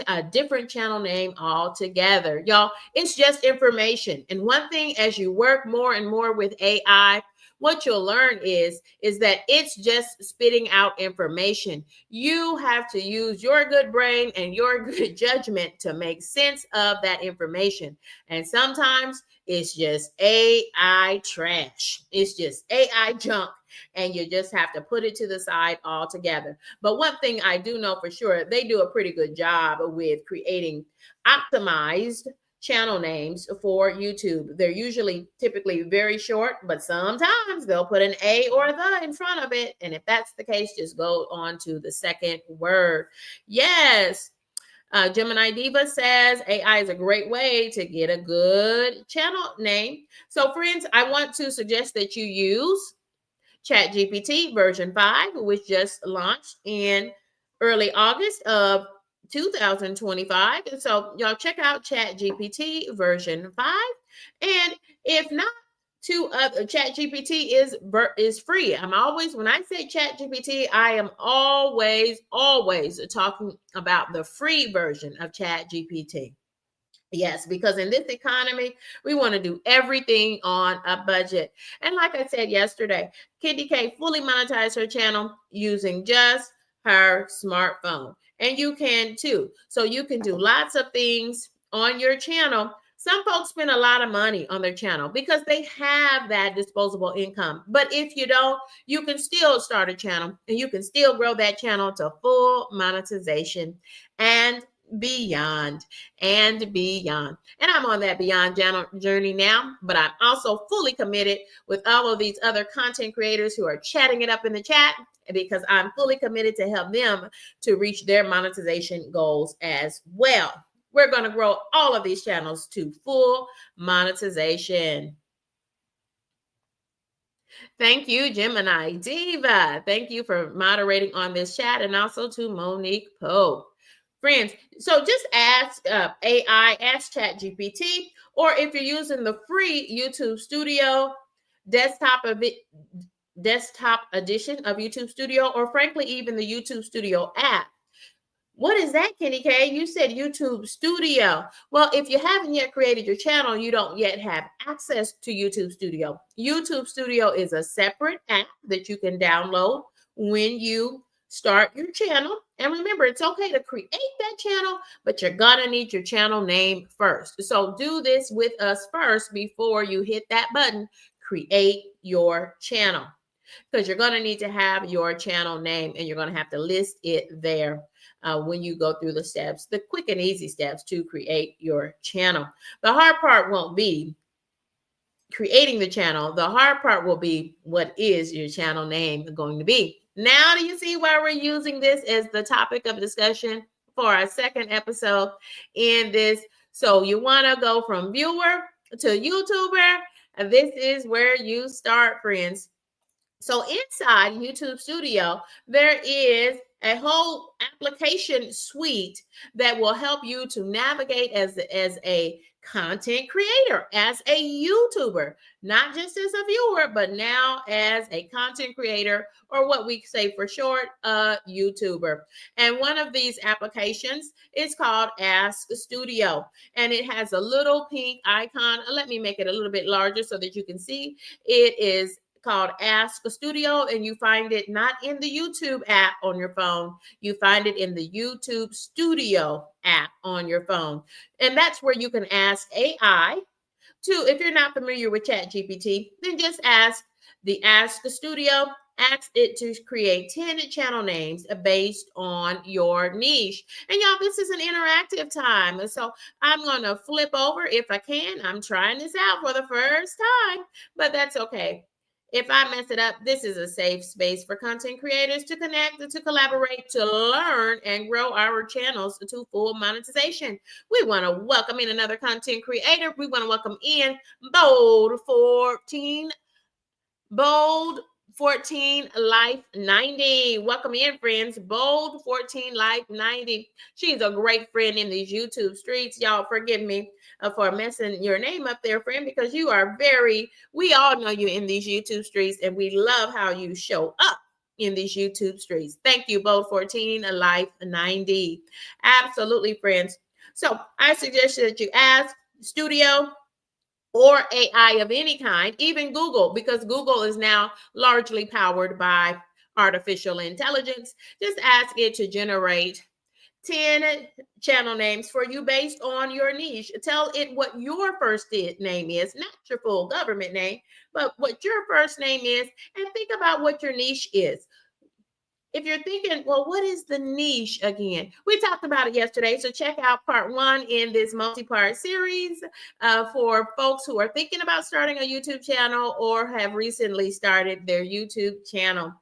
a different channel name altogether. Y'all, it's just information. And one thing, as you work more and more with AI, what you'll learn is that it's just spitting out information. You have to use your good brain and your good judgment to make sense of that information. And sometimes it's just AI trash. It's just AI junk, and you just have to put it to the side altogether. But one thing I do know for sure, they do a pretty good job with creating optimized channel names for YouTube. They're usually typically very short, but sometimes they'll put an A or the in front of it. And if that's the case, just go on to the second word. Yes. Gemini Diva says AI is a great way to get a good channel name. So, friends, I want to suggest that you use ChatGPT version 5, which just launched in early August of 2025. And so y'all check out ChatGPT version 5. And if not, ChatGPT is free. I'm always, when I say ChatGPT, I am always talking about the free version of ChatGPT. Yes, because in this economy, we want to do everything on a budget. And like I said yesterday, Kitty K fully monetized her channel using just her smartphone. And you can too. So you can do lots of things on your channel. Some folks spend a lot of money on their channel because they have that disposable income. But if you don't, you can still start a channel and you can still grow that channel to full monetization and beyond and beyond. And I'm on that beyond journey now, but I'm also fully committed with all of these other content creators who are chatting it up in the chat, because I'm fully committed to help them to reach their monetization goals as well. We're going to grow all of these channels to full monetization. Thank you, Gemini Diva. Thank you for moderating on this chat, and also to Monique Poe. Friends, so just ask AI, ask ChatGPT, or if you're using the free YouTube Studio desktop edition of YouTube Studio, or frankly, even the YouTube Studio app. What is that, Kenny K? You said YouTube Studio. Well, if you haven't yet created your channel, you don't yet have access to YouTube Studio. YouTube Studio is a separate app that you can download when you start your channel. And remember, it's okay to create that channel, but you're gonna need your channel name first. So do this with us first before you hit that button, create your channel, because you're going to need to have your channel name and you're going to have to list it there when you go through the steps, the quick and easy steps to create your channel. The hard part won't be creating the channel. The hard part will be, what is your channel name going to be? Now, do you see why we're using this as the topic of discussion for our second episode in this? So you want to go from viewer to YouTuber. This is where you start, friends. So inside YouTube Studio, there is a whole application suite that will help you to navigate as a content creator, as a YouTuber, not just as a viewer, but now as a content creator, or what we say for short, a YouTuber. And one of these applications is called Ask Studio, and it has a little pink icon. Let me make it a little bit larger so that you can see. It is called Ask Studio, and you find it not in the YouTube app on your phone. You find it in the YouTube Studio app on your phone. And that's where you can ask AI to, if you're not familiar with ChatGPT, then just ask the Ask Studio. Ask it to create 10 channel names based on your niche. And y'all, this is an interactive time. And so I'm going to flip over if I can. I'm trying this out for the first time, but that's okay. If I mess it up, this is a safe space for content creators to connect, to collaborate, to learn, and grow our channels to full monetization. We want to welcome in another content creator. We want to welcome in Bold 14. Bold 14 Life 90. Welcome in, friends. Bold 14 Life 90. She's a great friend in these YouTube streets. Y'all forgive me for messing your name up there, friend, because you are we all know you in these YouTube streets, and we love how you show up in these YouTube streets. Thank you, Bold 14 Life 90. Absolutely, friends. So I suggest that you ask Studio or AI of any kind, even Google, because Google is now largely powered by artificial intelligence. Just ask it to generate 10 channel names for you based on your niche. Tell it what your first name is, not your full government name, but what your first name is, and think about what your niche is. If you're thinking, well, what is the niche again? We talked about it yesterday. So check out part 1 in this multi-part series for folks who are thinking about starting a YouTube channel or have recently started their YouTube channel.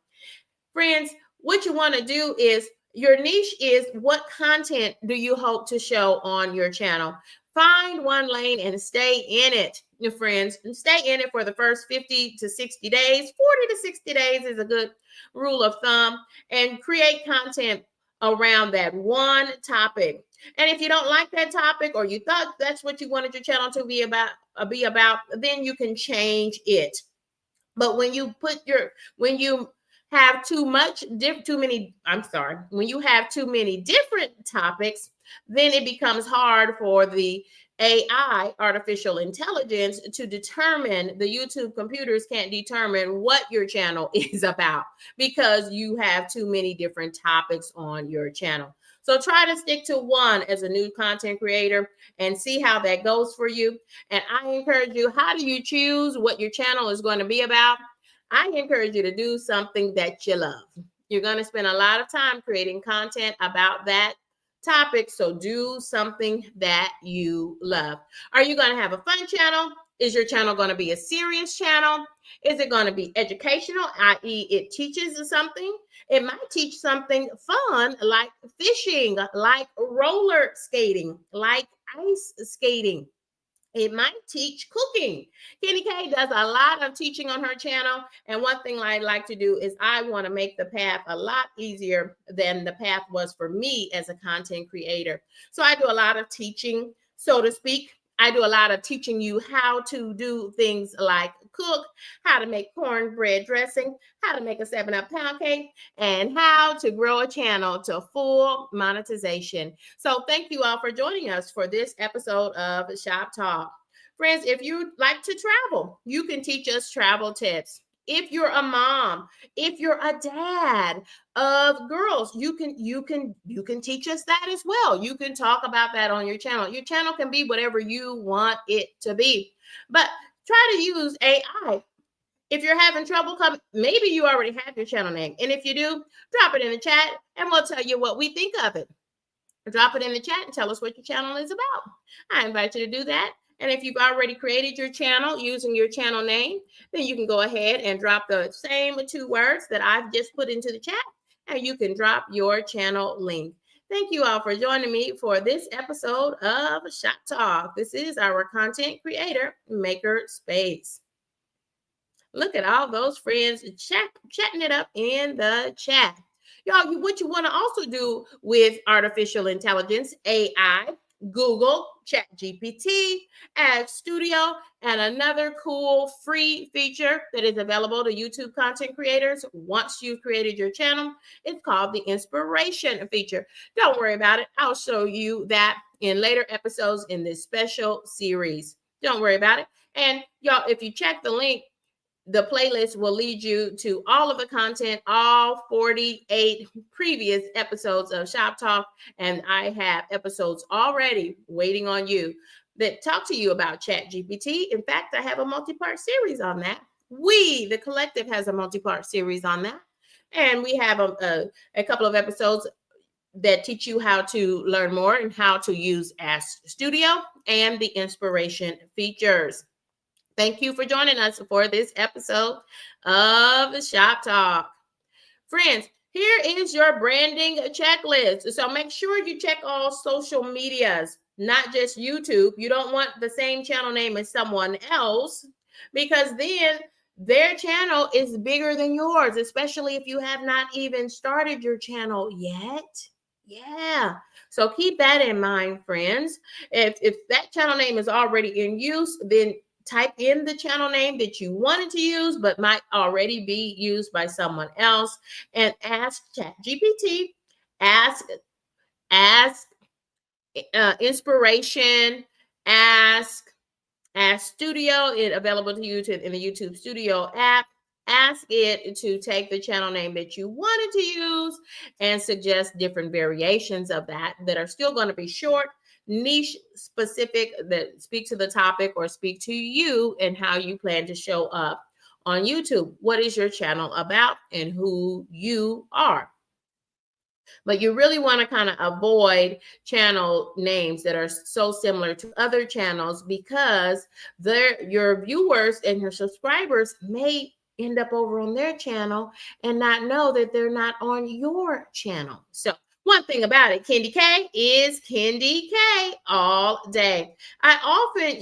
Friends, what you want to do is, your niche is, what content do you hope to show on your channel? Find one lane and stay in it, your friends. And stay in it for the first 50 to 60 days. 40 to 60 days is a good rule of thumb. And create content around that one topic. And if you don't like that topic, or you thought that's what you wanted your channel to be about, then you can change it. But when you have when you have too many different topics, then it becomes hard for the AI, artificial intelligence, to determine. The YouTube computers can't determine what your channel is about because you have too many different topics on your channel. So try to stick to one as a new content creator and see how that goes for you. And I encourage you, how do you choose what your channel is going to be about? I encourage you to do something that you love. You're going to spend a lot of time creating content about that topic. So do something that you love. Are you going to have a fun channel? Is your channel going to be a serious channel? Is it going to be educational, i.e., it teaches something? It might teach something fun, like fishing, like roller skating, like ice skating. It might teach cooking. Kenny K does a lot of teaching on her channel. And one thing I like to do is I want to make the path a lot easier than the path was for me as a content creator. So I do a lot of teaching, so to speak. I do a lot of teaching you how to do things like cook, how to make cornbread dressing, how to make a 7-Up pound cake, and how to grow a channel to full monetization. So thank you all for joining us for this episode of Shop Talk. Friends, if you like to travel, you can teach us travel tips. If you're a mom, if you're a dad of girls, you can teach us that as well. You can talk about that on your channel. Your channel can be whatever you want it to be. But try to use AI. If you're having trouble maybe you already have your channel name. And if you do, drop it in the chat and we'll tell you what we think of it. Drop it in the chat and tell us what your channel is about. I invite you to do that. And if you've already created your channel using your channel name, then you can go ahead and drop the same 2 words that I've just put into the chat, and you can drop your channel link. Thank you all for joining me for this episode of Shop Talk. This is our content creator maker space. Look at all those friends chatting it up in the chat. Y'all, what you want to also do with artificial intelligence, AI, Google, ChatGPT, Ad Studio, and another cool free feature that is available to YouTube content creators once you've created your channel. It's called the inspiration feature. Don't worry about it. I'll show you that in later episodes in this special series. Don't worry about it. And y'all, if you check the link, the playlist will lead you to all of the content, all 48 previous episodes of Shop Talk. And I have episodes already waiting on you that talk to you about ChatGPT. In fact, I have a multi-part series on that. The collective, has a multi-part series on that. And we have a couple of episodes that teach you how to learn more and how to use Ask Studio and the inspiration features. Thank you for joining us for this episode of Shop Talk. Friends, here is your branding checklist. So make sure you check all social medias, not just YouTube. You don't want the same channel name as someone else, because then their channel is bigger than yours, especially if you have not even started your channel yet. Yeah. So keep that in mind, friends. If that channel name is already in use, then type in the channel name that you wanted to use, but might already be used by someone else, and ask ChatGPT, ask, ask inspiration, ask Studio, it available to you in the YouTube Studio app. Ask it to take the channel name that you wanted to use and suggest different variations of that are still going to be short, niche specific, that speak to the topic or speak to you and how you plan to show up on YouTube. What is your channel about and who you are? But you really want to kind of avoid channel names that are so similar to other channels, because your viewers and your subscribers may end up over on their channel and not know that they're not on your channel. So one thing about it, Candy K is Candy K all day. I often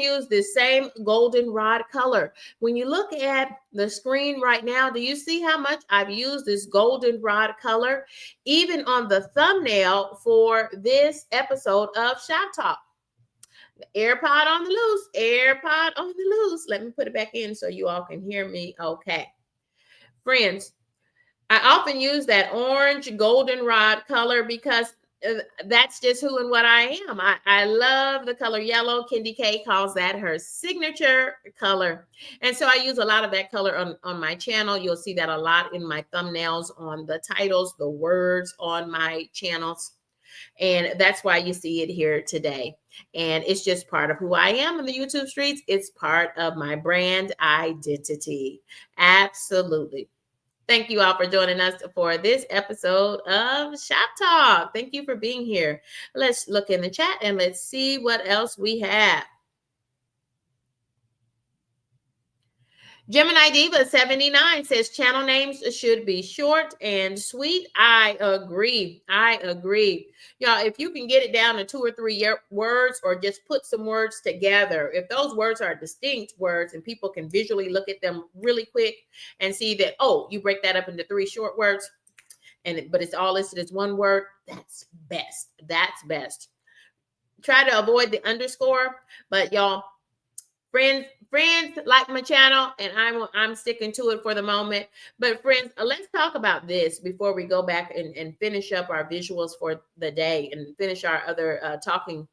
use this same goldenrod color. When you look at the screen right now, do you see how much I've used this goldenrod color? Even on the thumbnail for this episode of Shop Talk. AirPod on the loose, AirPod on the loose. Let me put it back in so you all can hear me okay. Friends, I often use that orange goldenrod color because that's just who and what I am. I love the color yellow. Candy K calls that her signature color. And so I use a lot of that color on my channel. You'll see that a lot in my thumbnails, on the titles, the words on my channels. And that's why you see it here today. And it's just part of who I am in the YouTube streets. It's part of my brand identity. Absolutely. Thank you all for joining us for this episode of Shop Talk. Thank you for being here. Let's look in the chat and let's see what else we have. Gemini Diva 79 says channel names should be short and sweet. I agree. Y'all, if you can get it down to 2 or 3 words, or just put some words together, if those words are distinct words and people can visually look at them really quick and see that, oh, you break that up into 3 short words, but it's all listed as one word, that's best. That's best. Try to avoid the underscore, but y'all, friends like my channel, and I'm sticking to it for the moment. But friends, let's talk about this before we go back and finish up our visuals for the day and finish our other talking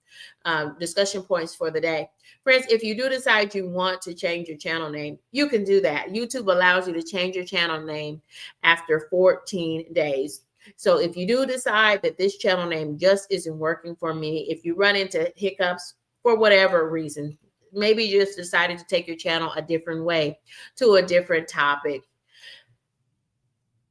discussion points for the day. Friends, if you do decide you want to change your channel name, you can do that. YouTube allows you to change your channel name after 14 days. So if you do decide that this channel name just isn't working for me, if you run into hiccups for whatever reason, maybe you just decided to take your channel a different way, to a different topic.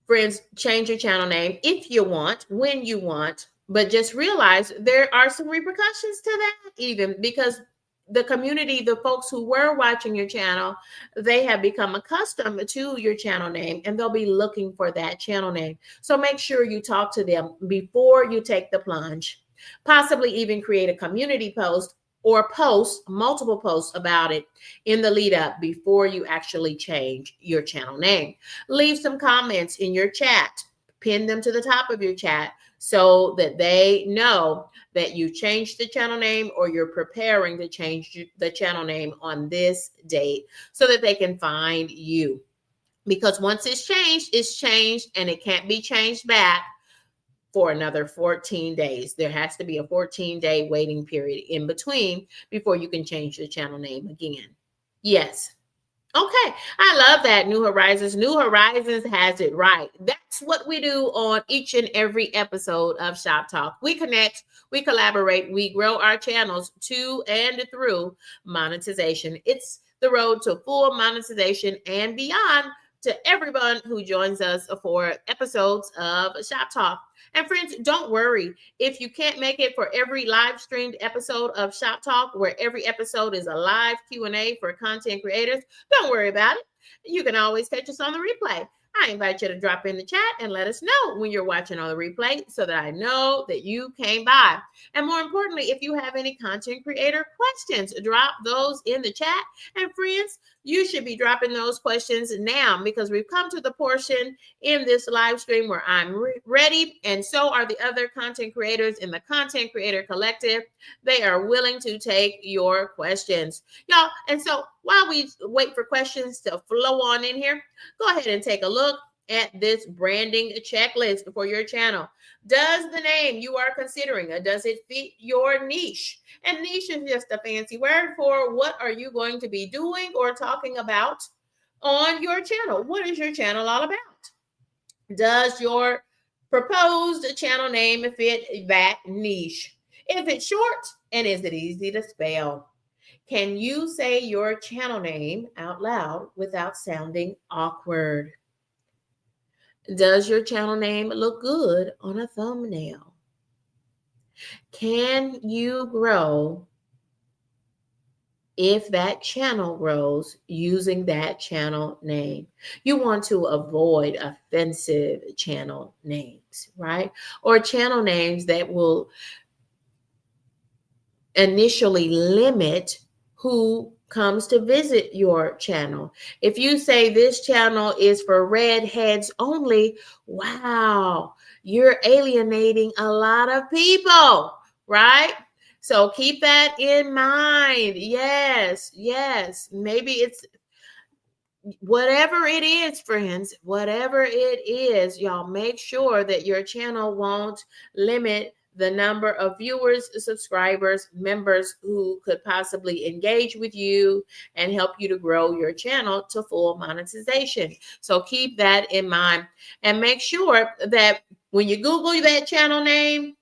Friends, change your channel name if you want, when you want, but just realize there are some repercussions to that, even because the community, the folks who were watching your channel, they have become accustomed to your channel name and they'll be looking for that channel name. So make sure you talk to them before you take the plunge. Possibly even create a community post or post multiple posts about it in the lead up before you actually change your channel name. Leave some comments in your chat, pin them to the top of your chat so that they know that you changed the channel name or you're preparing to change the channel name on this date so that they can find you. Because once it's changed and it can't be changed back for another 14 days. There has to be a 14-day waiting period in between before you can change the channel name again. Yes. Okay. I love that. New Horizons. New Horizons has it right. That's what we do on each and every episode of Shop Talk. We connect, we collaborate, we grow our channels to and through monetization. It's the road to full monetization and beyond to everyone who joins us for episodes of Shop Talk. And friends, don't worry if you can't make it for every live streamed episode of Shop Talk, where every episode is a live Q&A for content creators. Don't worry about it. You can always catch us on the replay. I invite you to drop in the chat and let us know when you're watching on the replay so that I know that you came by. And more importantly, if you have any content creator questions, drop those in the chat. And friends, you should be dropping those questions now, because we've come to the portion in this live stream where I'm ready, and so are the other content creators in the Content Creator Collective. They are willing to take your questions, y'all. And so while we wait for questions to flow on in here, go ahead and take a look at this branding checklist for your channel. Does the name you are considering, does it fit your niche? And niche is just a fancy word for what are you going to be doing or talking about on your channel? What is your channel all about? Does your proposed channel name fit that niche? Is it short, and is it easy to spell? Can you say your channel name out loud without sounding awkward? Does your channel name look good on a thumbnail? Can you grow if that channel grows using that channel name? You want to avoid offensive channel names, right? Or channel names that will initially limit who comes to visit your channel. If you say this channel is for redheads only, wow, you're alienating a lot of people, right? So keep that in mind. Yes, yes. Maybe it's whatever it is, friends, whatever it is, y'all make sure that your channel won't limit the number of viewers, subscribers, members who could possibly engage with you and help you to grow your channel to full monetization. So keep that in mind, and make sure that when you Google that channel name,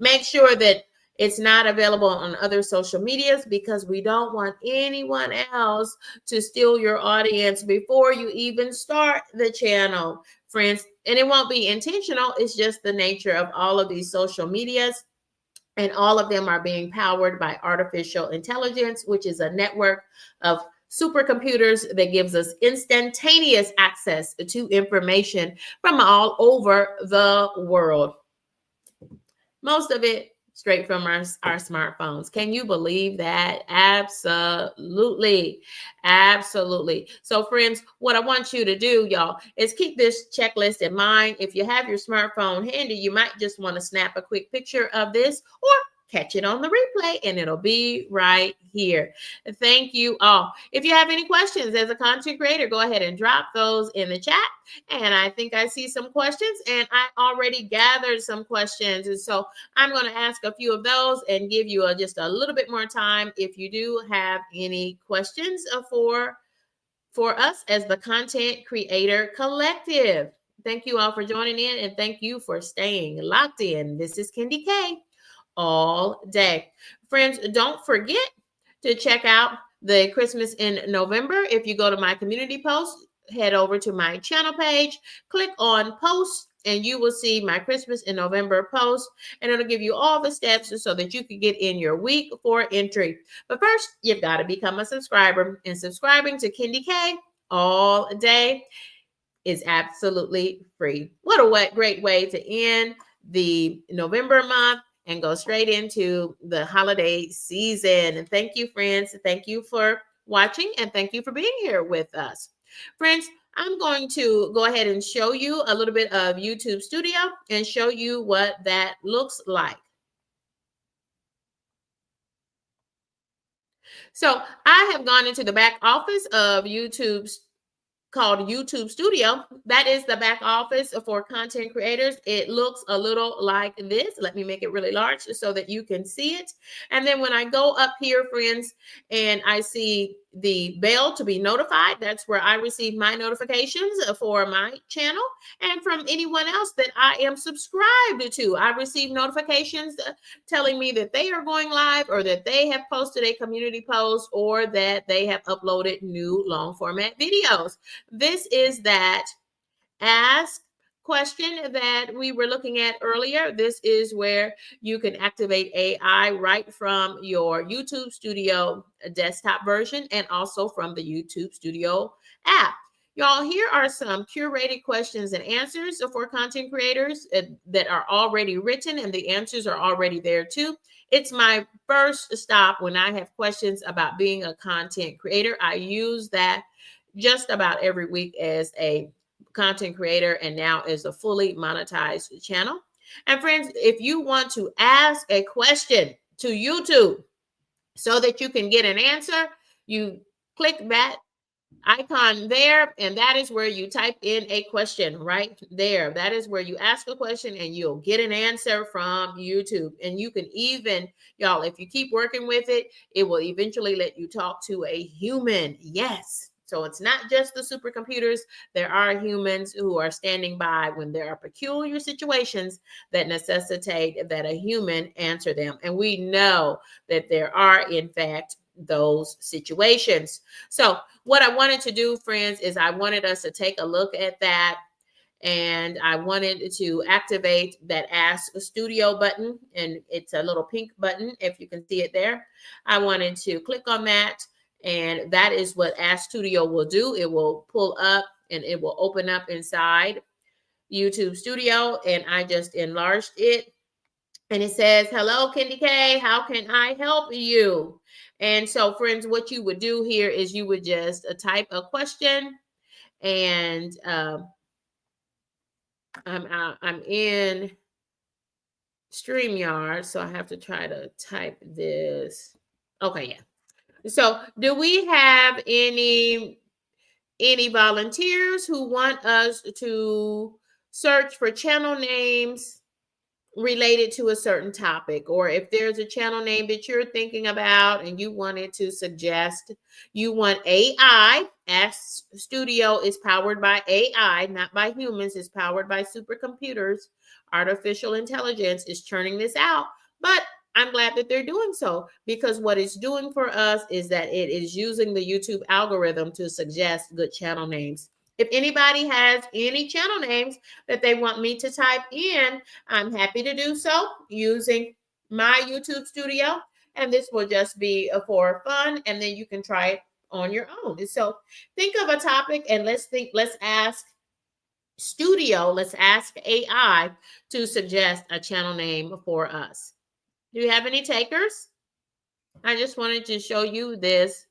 make sure that it's not available on other social medias, because we don't want anyone else to steal your audience before you even start the channel, friends. And it won't be intentional. It's just the nature of all of these social medias. And all of them are being powered by artificial intelligence, which is a network of supercomputers that gives us instantaneous access to information from all over the world. Most of it straight from our smartphones. Can you believe that? Absolutely. Absolutely. So friends, what I want you to do, y'all, is keep this checklist in mind. If you have your smartphone handy, you might just want to snap a quick picture of this or catch it on the replay, and it'll be right here. Thank you all. If you have any questions as a content creator, go ahead and drop those in the chat. And I think I see some questions, and I already gathered some questions. And so I'm going to ask a few of those and give you just a little bit more time if you do have any questions for us as the Content Creator Collective. Thank you all for joining in, and thank you for staying locked in. This is Kendi K all day. Friends, don't forget to check out the Christmas in November. If you go to my community post, head over to my channel page, click on post, and you will see my Christmas in November post, and it'll give you all the steps so that you can get in your week for entry. But first, you've got to become a subscriber, and subscribing to Kendi K all day is absolutely free. What a great way to end the November month and go straight into the holiday season. And thank you, friends. Thank you for watching, and thank you for being here with us. Friends, I'm going to go ahead and show you a little bit of YouTube Studio and show you what that looks like. So I have gone into the back office of YouTube called YouTube Studio. That is the back office for content creators. It looks a little like this. Let me make it really large so that you can see it. And then when I go up here, friends, and I see the bell to be notified, that's where I receive my notifications for my channel and from anyone else that I am subscribed to. I receive notifications telling me that they are going live, or that they have posted a community post, or that they have uploaded new long format videos. This is that ask question that we were looking at earlier. This is where you can activate AI right from your YouTube Studio desktop version, and also from the YouTube Studio app. Y'all, here are some curated questions and answers for content creators that are already written, and the answers are already there too. It's my first stop when I have questions about being a content creator. I use that just about every week as a content creator and now as a fully monetized channel. And friends, if you want to ask a question to YouTube so that you can get an answer, you click that icon there, and that is where you type in a question right there. That is where you ask a question and you'll get an answer from YouTube. And you can even, y'all, if you keep working with it, it will eventually let you talk to a human. Yes. So it's not just the supercomputers. There are humans who are standing by when there are peculiar situations that necessitate that a human answer them. And we know that there are, in fact, those situations. So what I wanted to do, friends, is I wanted us to take a look at that, and I wanted to activate that Ask Studio button, and it's a little pink button if you can see it there. I wanted to click on that, and that is what Ask Studio will do. It will pull up and it will open up inside YouTube Studio, and I just enlarged it. And it says, hello, Kendi K, how can I help you? And so, friends, what you would do here is you would just type a question, and I'm in StreamYard, so I have to try to type this. Okay, yeah. So, do we have any volunteers who want us to search for channel names related to a certain topic? Or if there's a channel name that you're thinking about and you wanted to suggest, you want AI. Ask Studio is powered by AI, not by humans. It's powered by supercomputers. Artificial intelligence is churning this out, but I'm glad that they're doing so, because what it's doing for us is that it is using the YouTube algorithm to suggest good channel names. If anybody has any channel names that they want me to type in, I'm happy to do so using my YouTube Studio. And this will just be for fun, and then you can try it on your own. And so think of a topic, and let's ask Studio, let's ask AI to suggest a channel name for us. Do you have any takers? I just wanted to show you this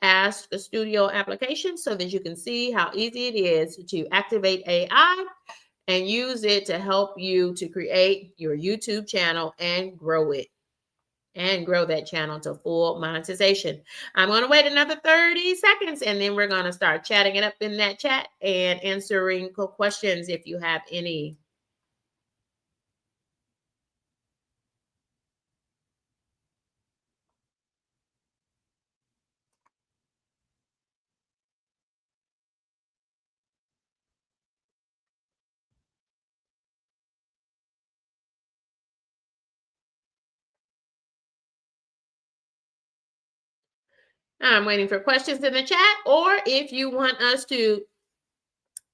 Ask a Studio application so that you can see how easy it is to activate AI and use it to help you to create your YouTube channel and grow it, and grow that channel to full monetization. I'm going to wait another 30 seconds, and then we're going to start chatting it up in that chat and answering questions if you have any. I'm waiting for questions in the chat, or if you want us to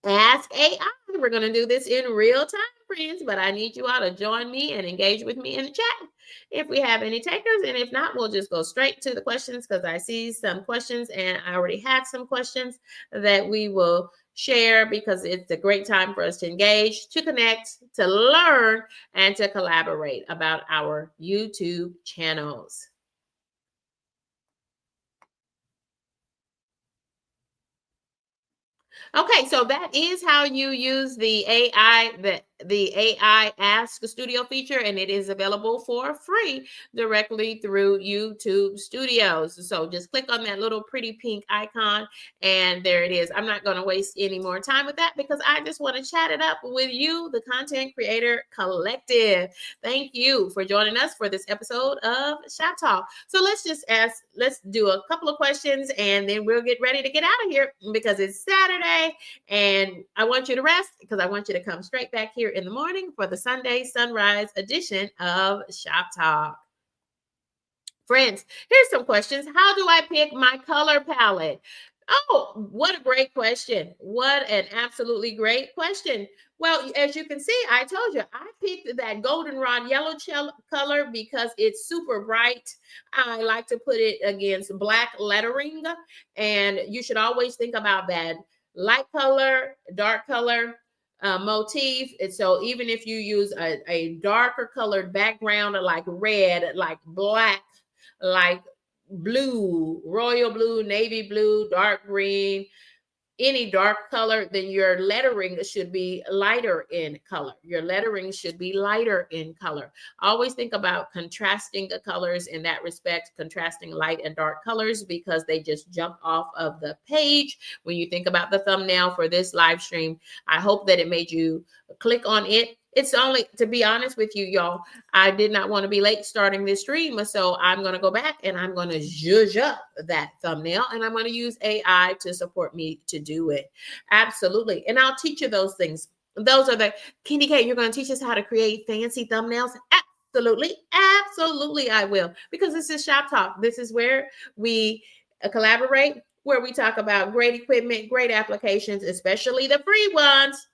ask AI. We're going to do this in real time, friends, but I need you all to join me and engage with me in the chat if we have any takers. And if not, we'll just go straight to the questions, because I see some questions and I already had some questions that we will share, because it's a great time for us to engage, to connect, to learn, and to collaborate about our YouTube channels. Okay, so that is how you use the AI Ask Studio feature, and it is available for free directly through YouTube Studios. So just click on that little pretty pink icon, and there it is. I'm not going to waste any more time with that, because I just want to chat it up with you, the Content Creator Collective. Thank you for joining us for this episode of Shop Talk. So let's do a couple of questions, and then we'll get ready to get out of here, because it's Saturday. And I want you to rest, because I want you to come straight back here in the morning for the Sunday sunrise edition of Shop Talk. Friends, here's some questions. How do I pick my color palette? Oh, what a great question. What an absolutely great question. Well, as you can see, I told you, I picked that goldenrod yellow color because it's super bright. I like to put it against black lettering, and you should always think about that light color, dark color motif. And so even if you use a darker colored background, like red, like black, like blue, royal blue, navy blue, dark green, any dark color, then your lettering should be lighter in color. Your lettering should be lighter in color. Always think about contrasting the colors in that respect, contrasting light and dark colors, because they just jump off of the page when you think about the thumbnail for this live stream. I hope that it made you click on it. It's only, to be honest with you, y'all, I did not want to be late starting this stream. So I'm going to go back and I'm going to zhuzh up that thumbnail, and I'm going to use AI to support me to do it. Absolutely. And I'll teach you those things. Those are the, Candy K, you're going to teach us how to create fancy thumbnails? Absolutely. Absolutely, I will. Because this is Shop Talk. This is where we collaborate, where we talk about great equipment, great applications, especially the free ones,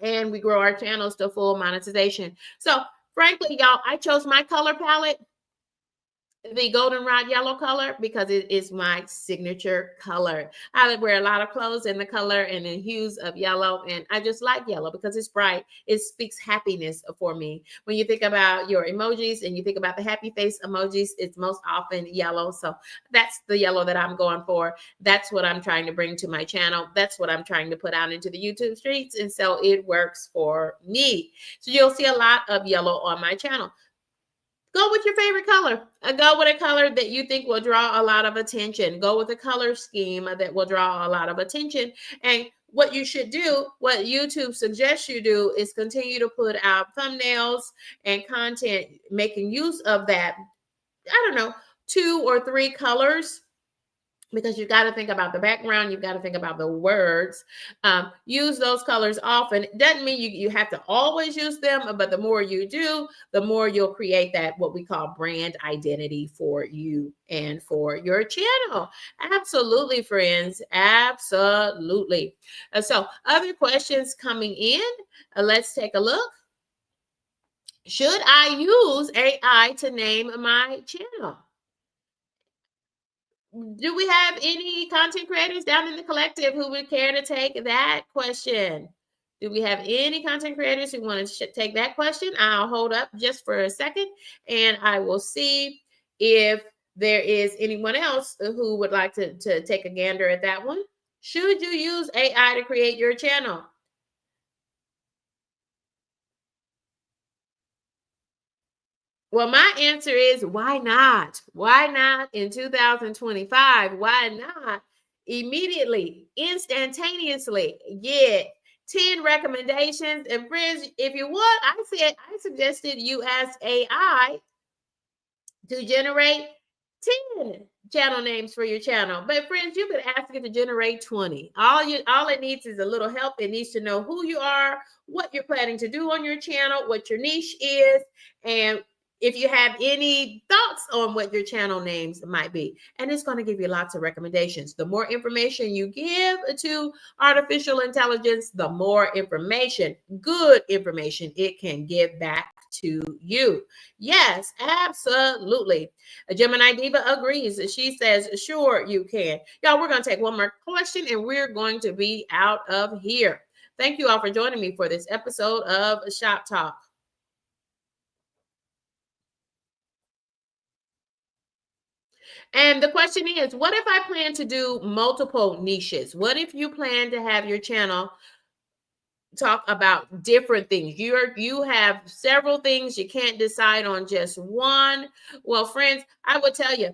and we grow our channels to full monetization. So frankly, y'all, I chose my color palette, the goldenrod yellow color, because it is my signature color. I wear a lot of clothes in the color and the hues of yellow, and I just like yellow because it's bright. It speaks happiness for me. When you think about your emojis and you think about the happy face emojis, it's most often yellow. So that's the yellow that I'm going for. That's what I'm trying to bring to my channel. That's what I'm trying to put out into the YouTube streets. And so it works for me. So you'll see a lot of yellow on my channel. Go with your favorite color. Go with a color that you think will draw a lot of attention. Go with a color scheme that will draw a lot of attention. And what you should do, what YouTube suggests you do, is continue to put out thumbnails and content making use of that, I don't know, 2 or 3 colors, because you got to think about the background. You've got to think about the words. Use those colors often. It doesn't mean you have to always use them, but the more you do, the more you'll create that, what we call brand identity for you and for your channel. Absolutely, friends. Absolutely. So other questions coming in. Let's take a look. Should I use AI to name my channel? Do we have any content creators down in the collective who would care to take that question? Do we have any content creators who want to take that question? I'll hold up just for a second and I will see if there is anyone else who would like to take a gander at that one. Should you use AI to create your channel? Well, my answer is why not? Why not in 2025? Why not immediately, instantaneously get 10 recommendations? And friends, if you want, I suggested you ask AI to generate 10 channel names for your channel. But friends, you could ask it to generate 20. All it needs is a little help. It needs to know who you are, what you're planning to do on your channel, what your niche is, and if you have any thoughts on what your channel names might be. And it's going to give you lots of recommendations. The more information you give to artificial intelligence, the more information, good information, it can give back to you. Yes, absolutely. Gemini Diva agrees. She says, sure, you can. Y'all, we're going to take one more question and we're going to be out of here. Thank you all for joining me for this episode of Shop Talk. And the question is, what if I plan to do multiple niches? What if you plan to have your channel talk about different things? You have several things. You can't decide on just one. Well, friends, I would tell you,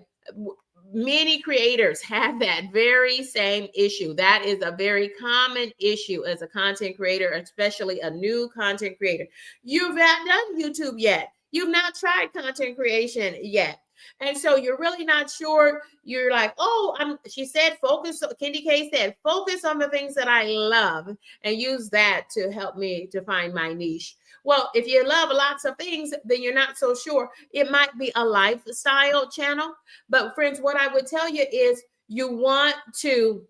many creators have that very same issue. That is a very common issue as a content creator, especially a new content creator. You've not done YouTube yet. You've not tried content creation yet. And so you're really not sure. You're like, oh, she said, focus. Candy K said, focus on the things that I love and use that to help me to find my niche. Well, if you love lots of things, then you're not so sure. It might be a lifestyle channel. But friends, what I would tell you is you want to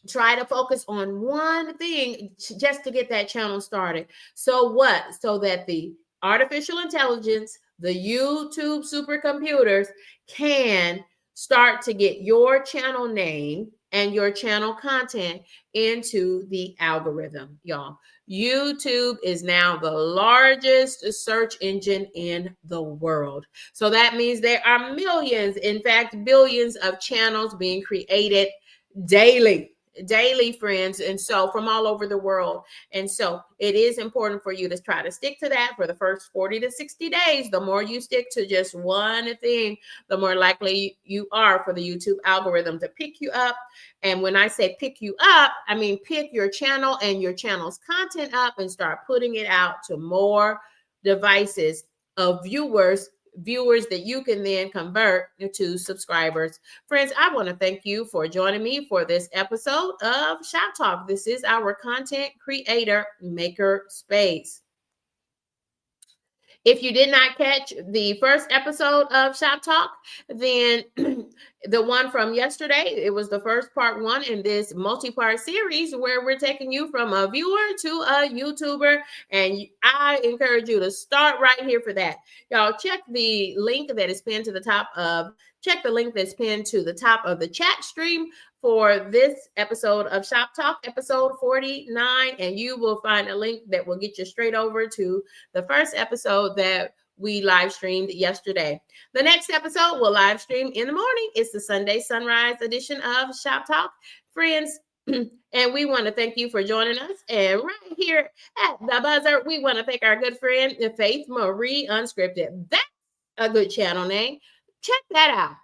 try to focus on one thing just to get that channel started. So what? So that the artificial intelligence, the YouTube supercomputers can start to get your channel name and your channel content into the algorithm, y'all. YouTube is now the largest search engine in the world. So that means there are millions, in fact, billions of channels being created daily, friends, and so from all over the world. And so it is important for you to try to stick to that for the first 40 to 60 days. The more you stick to just one thing, the more likely you are for the YouTube algorithm to pick you up. And when I say pick you up, I mean pick your channel and your channel's content up and start putting it out to more devices of viewers that you can then convert to subscribers. Friends, I want to thank you for joining me for this episode of Shop Talk. This is our content creator maker space. If you did not catch the first episode of Shop Talk, then the one from yesterday, it was the first part one in this multi-part series where we're taking you from a viewer to a YouTuber. And I encourage you to start right here for that. Y'all check the link that is pinned to the top of the chat stream for this episode of Shop Talk, episode 49, and you will find a link that will get you straight over to the first episode that we live streamed yesterday. The next episode will live stream in the morning. It's the Sunday sunrise edition of Shop Talk. Friends, and we want to thank you for joining us. And right here at the buzzer, we want to thank our good friend, Faith Marie Unscripted. That's a good channel name. Check that out.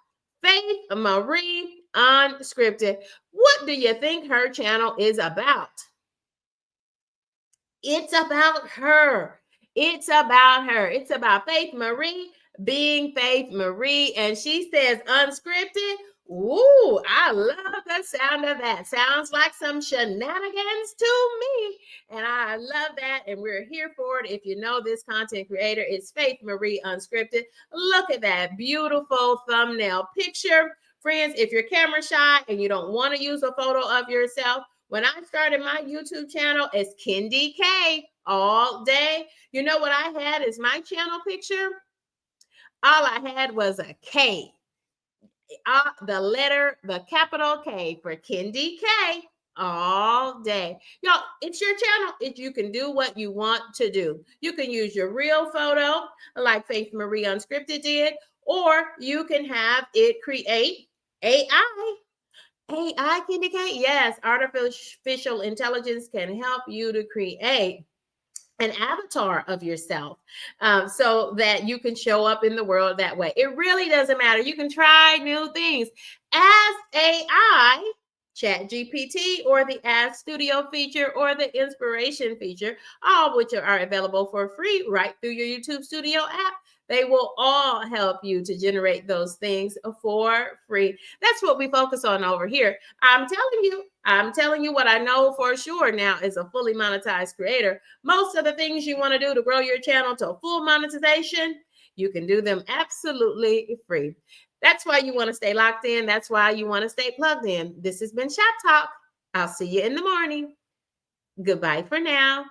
Faith Marie Unscripted. What do you think her channel is about? It's about her. It's about her. It's about Faith Marie being Faith Marie. And she says unscripted. Ooh, I love the sound of that. Sounds like some shenanigans to me. And I love that. And we're here for it. If you know this content creator, it's Faith Marie Unscripted. Look at that beautiful thumbnail picture. Friends, if you're camera shy and you don't want to use a photo of yourself, when I started my YouTube channel, it's Kendi K all day. You know what I had as my channel picture? All I had was a K. The capital K for Kendi K all day. Y'all, it's your channel. You can do what you want to do. You can use your real photo like Faith Marie Unscripted did, or you can have it create AI. AI can indicate, yes, artificial intelligence can help you to create an avatar of yourself so that you can show up in the world that way. It really doesn't matter. You can try new things. Ask AI, Chat GPT, or the Ask Studio feature, or the Inspiration feature, all which are available for free right through your YouTube Studio app. They will all help you to generate those things for free. That's what we focus on over here. I'm telling you what I know for sure now as a fully monetized creator. Most of the things you want to do to grow your channel to full monetization, you can do them absolutely free. That's why you want to stay locked in. That's why you want to stay plugged in. This has been Shop Talk. I'll see you in the morning. Goodbye for now.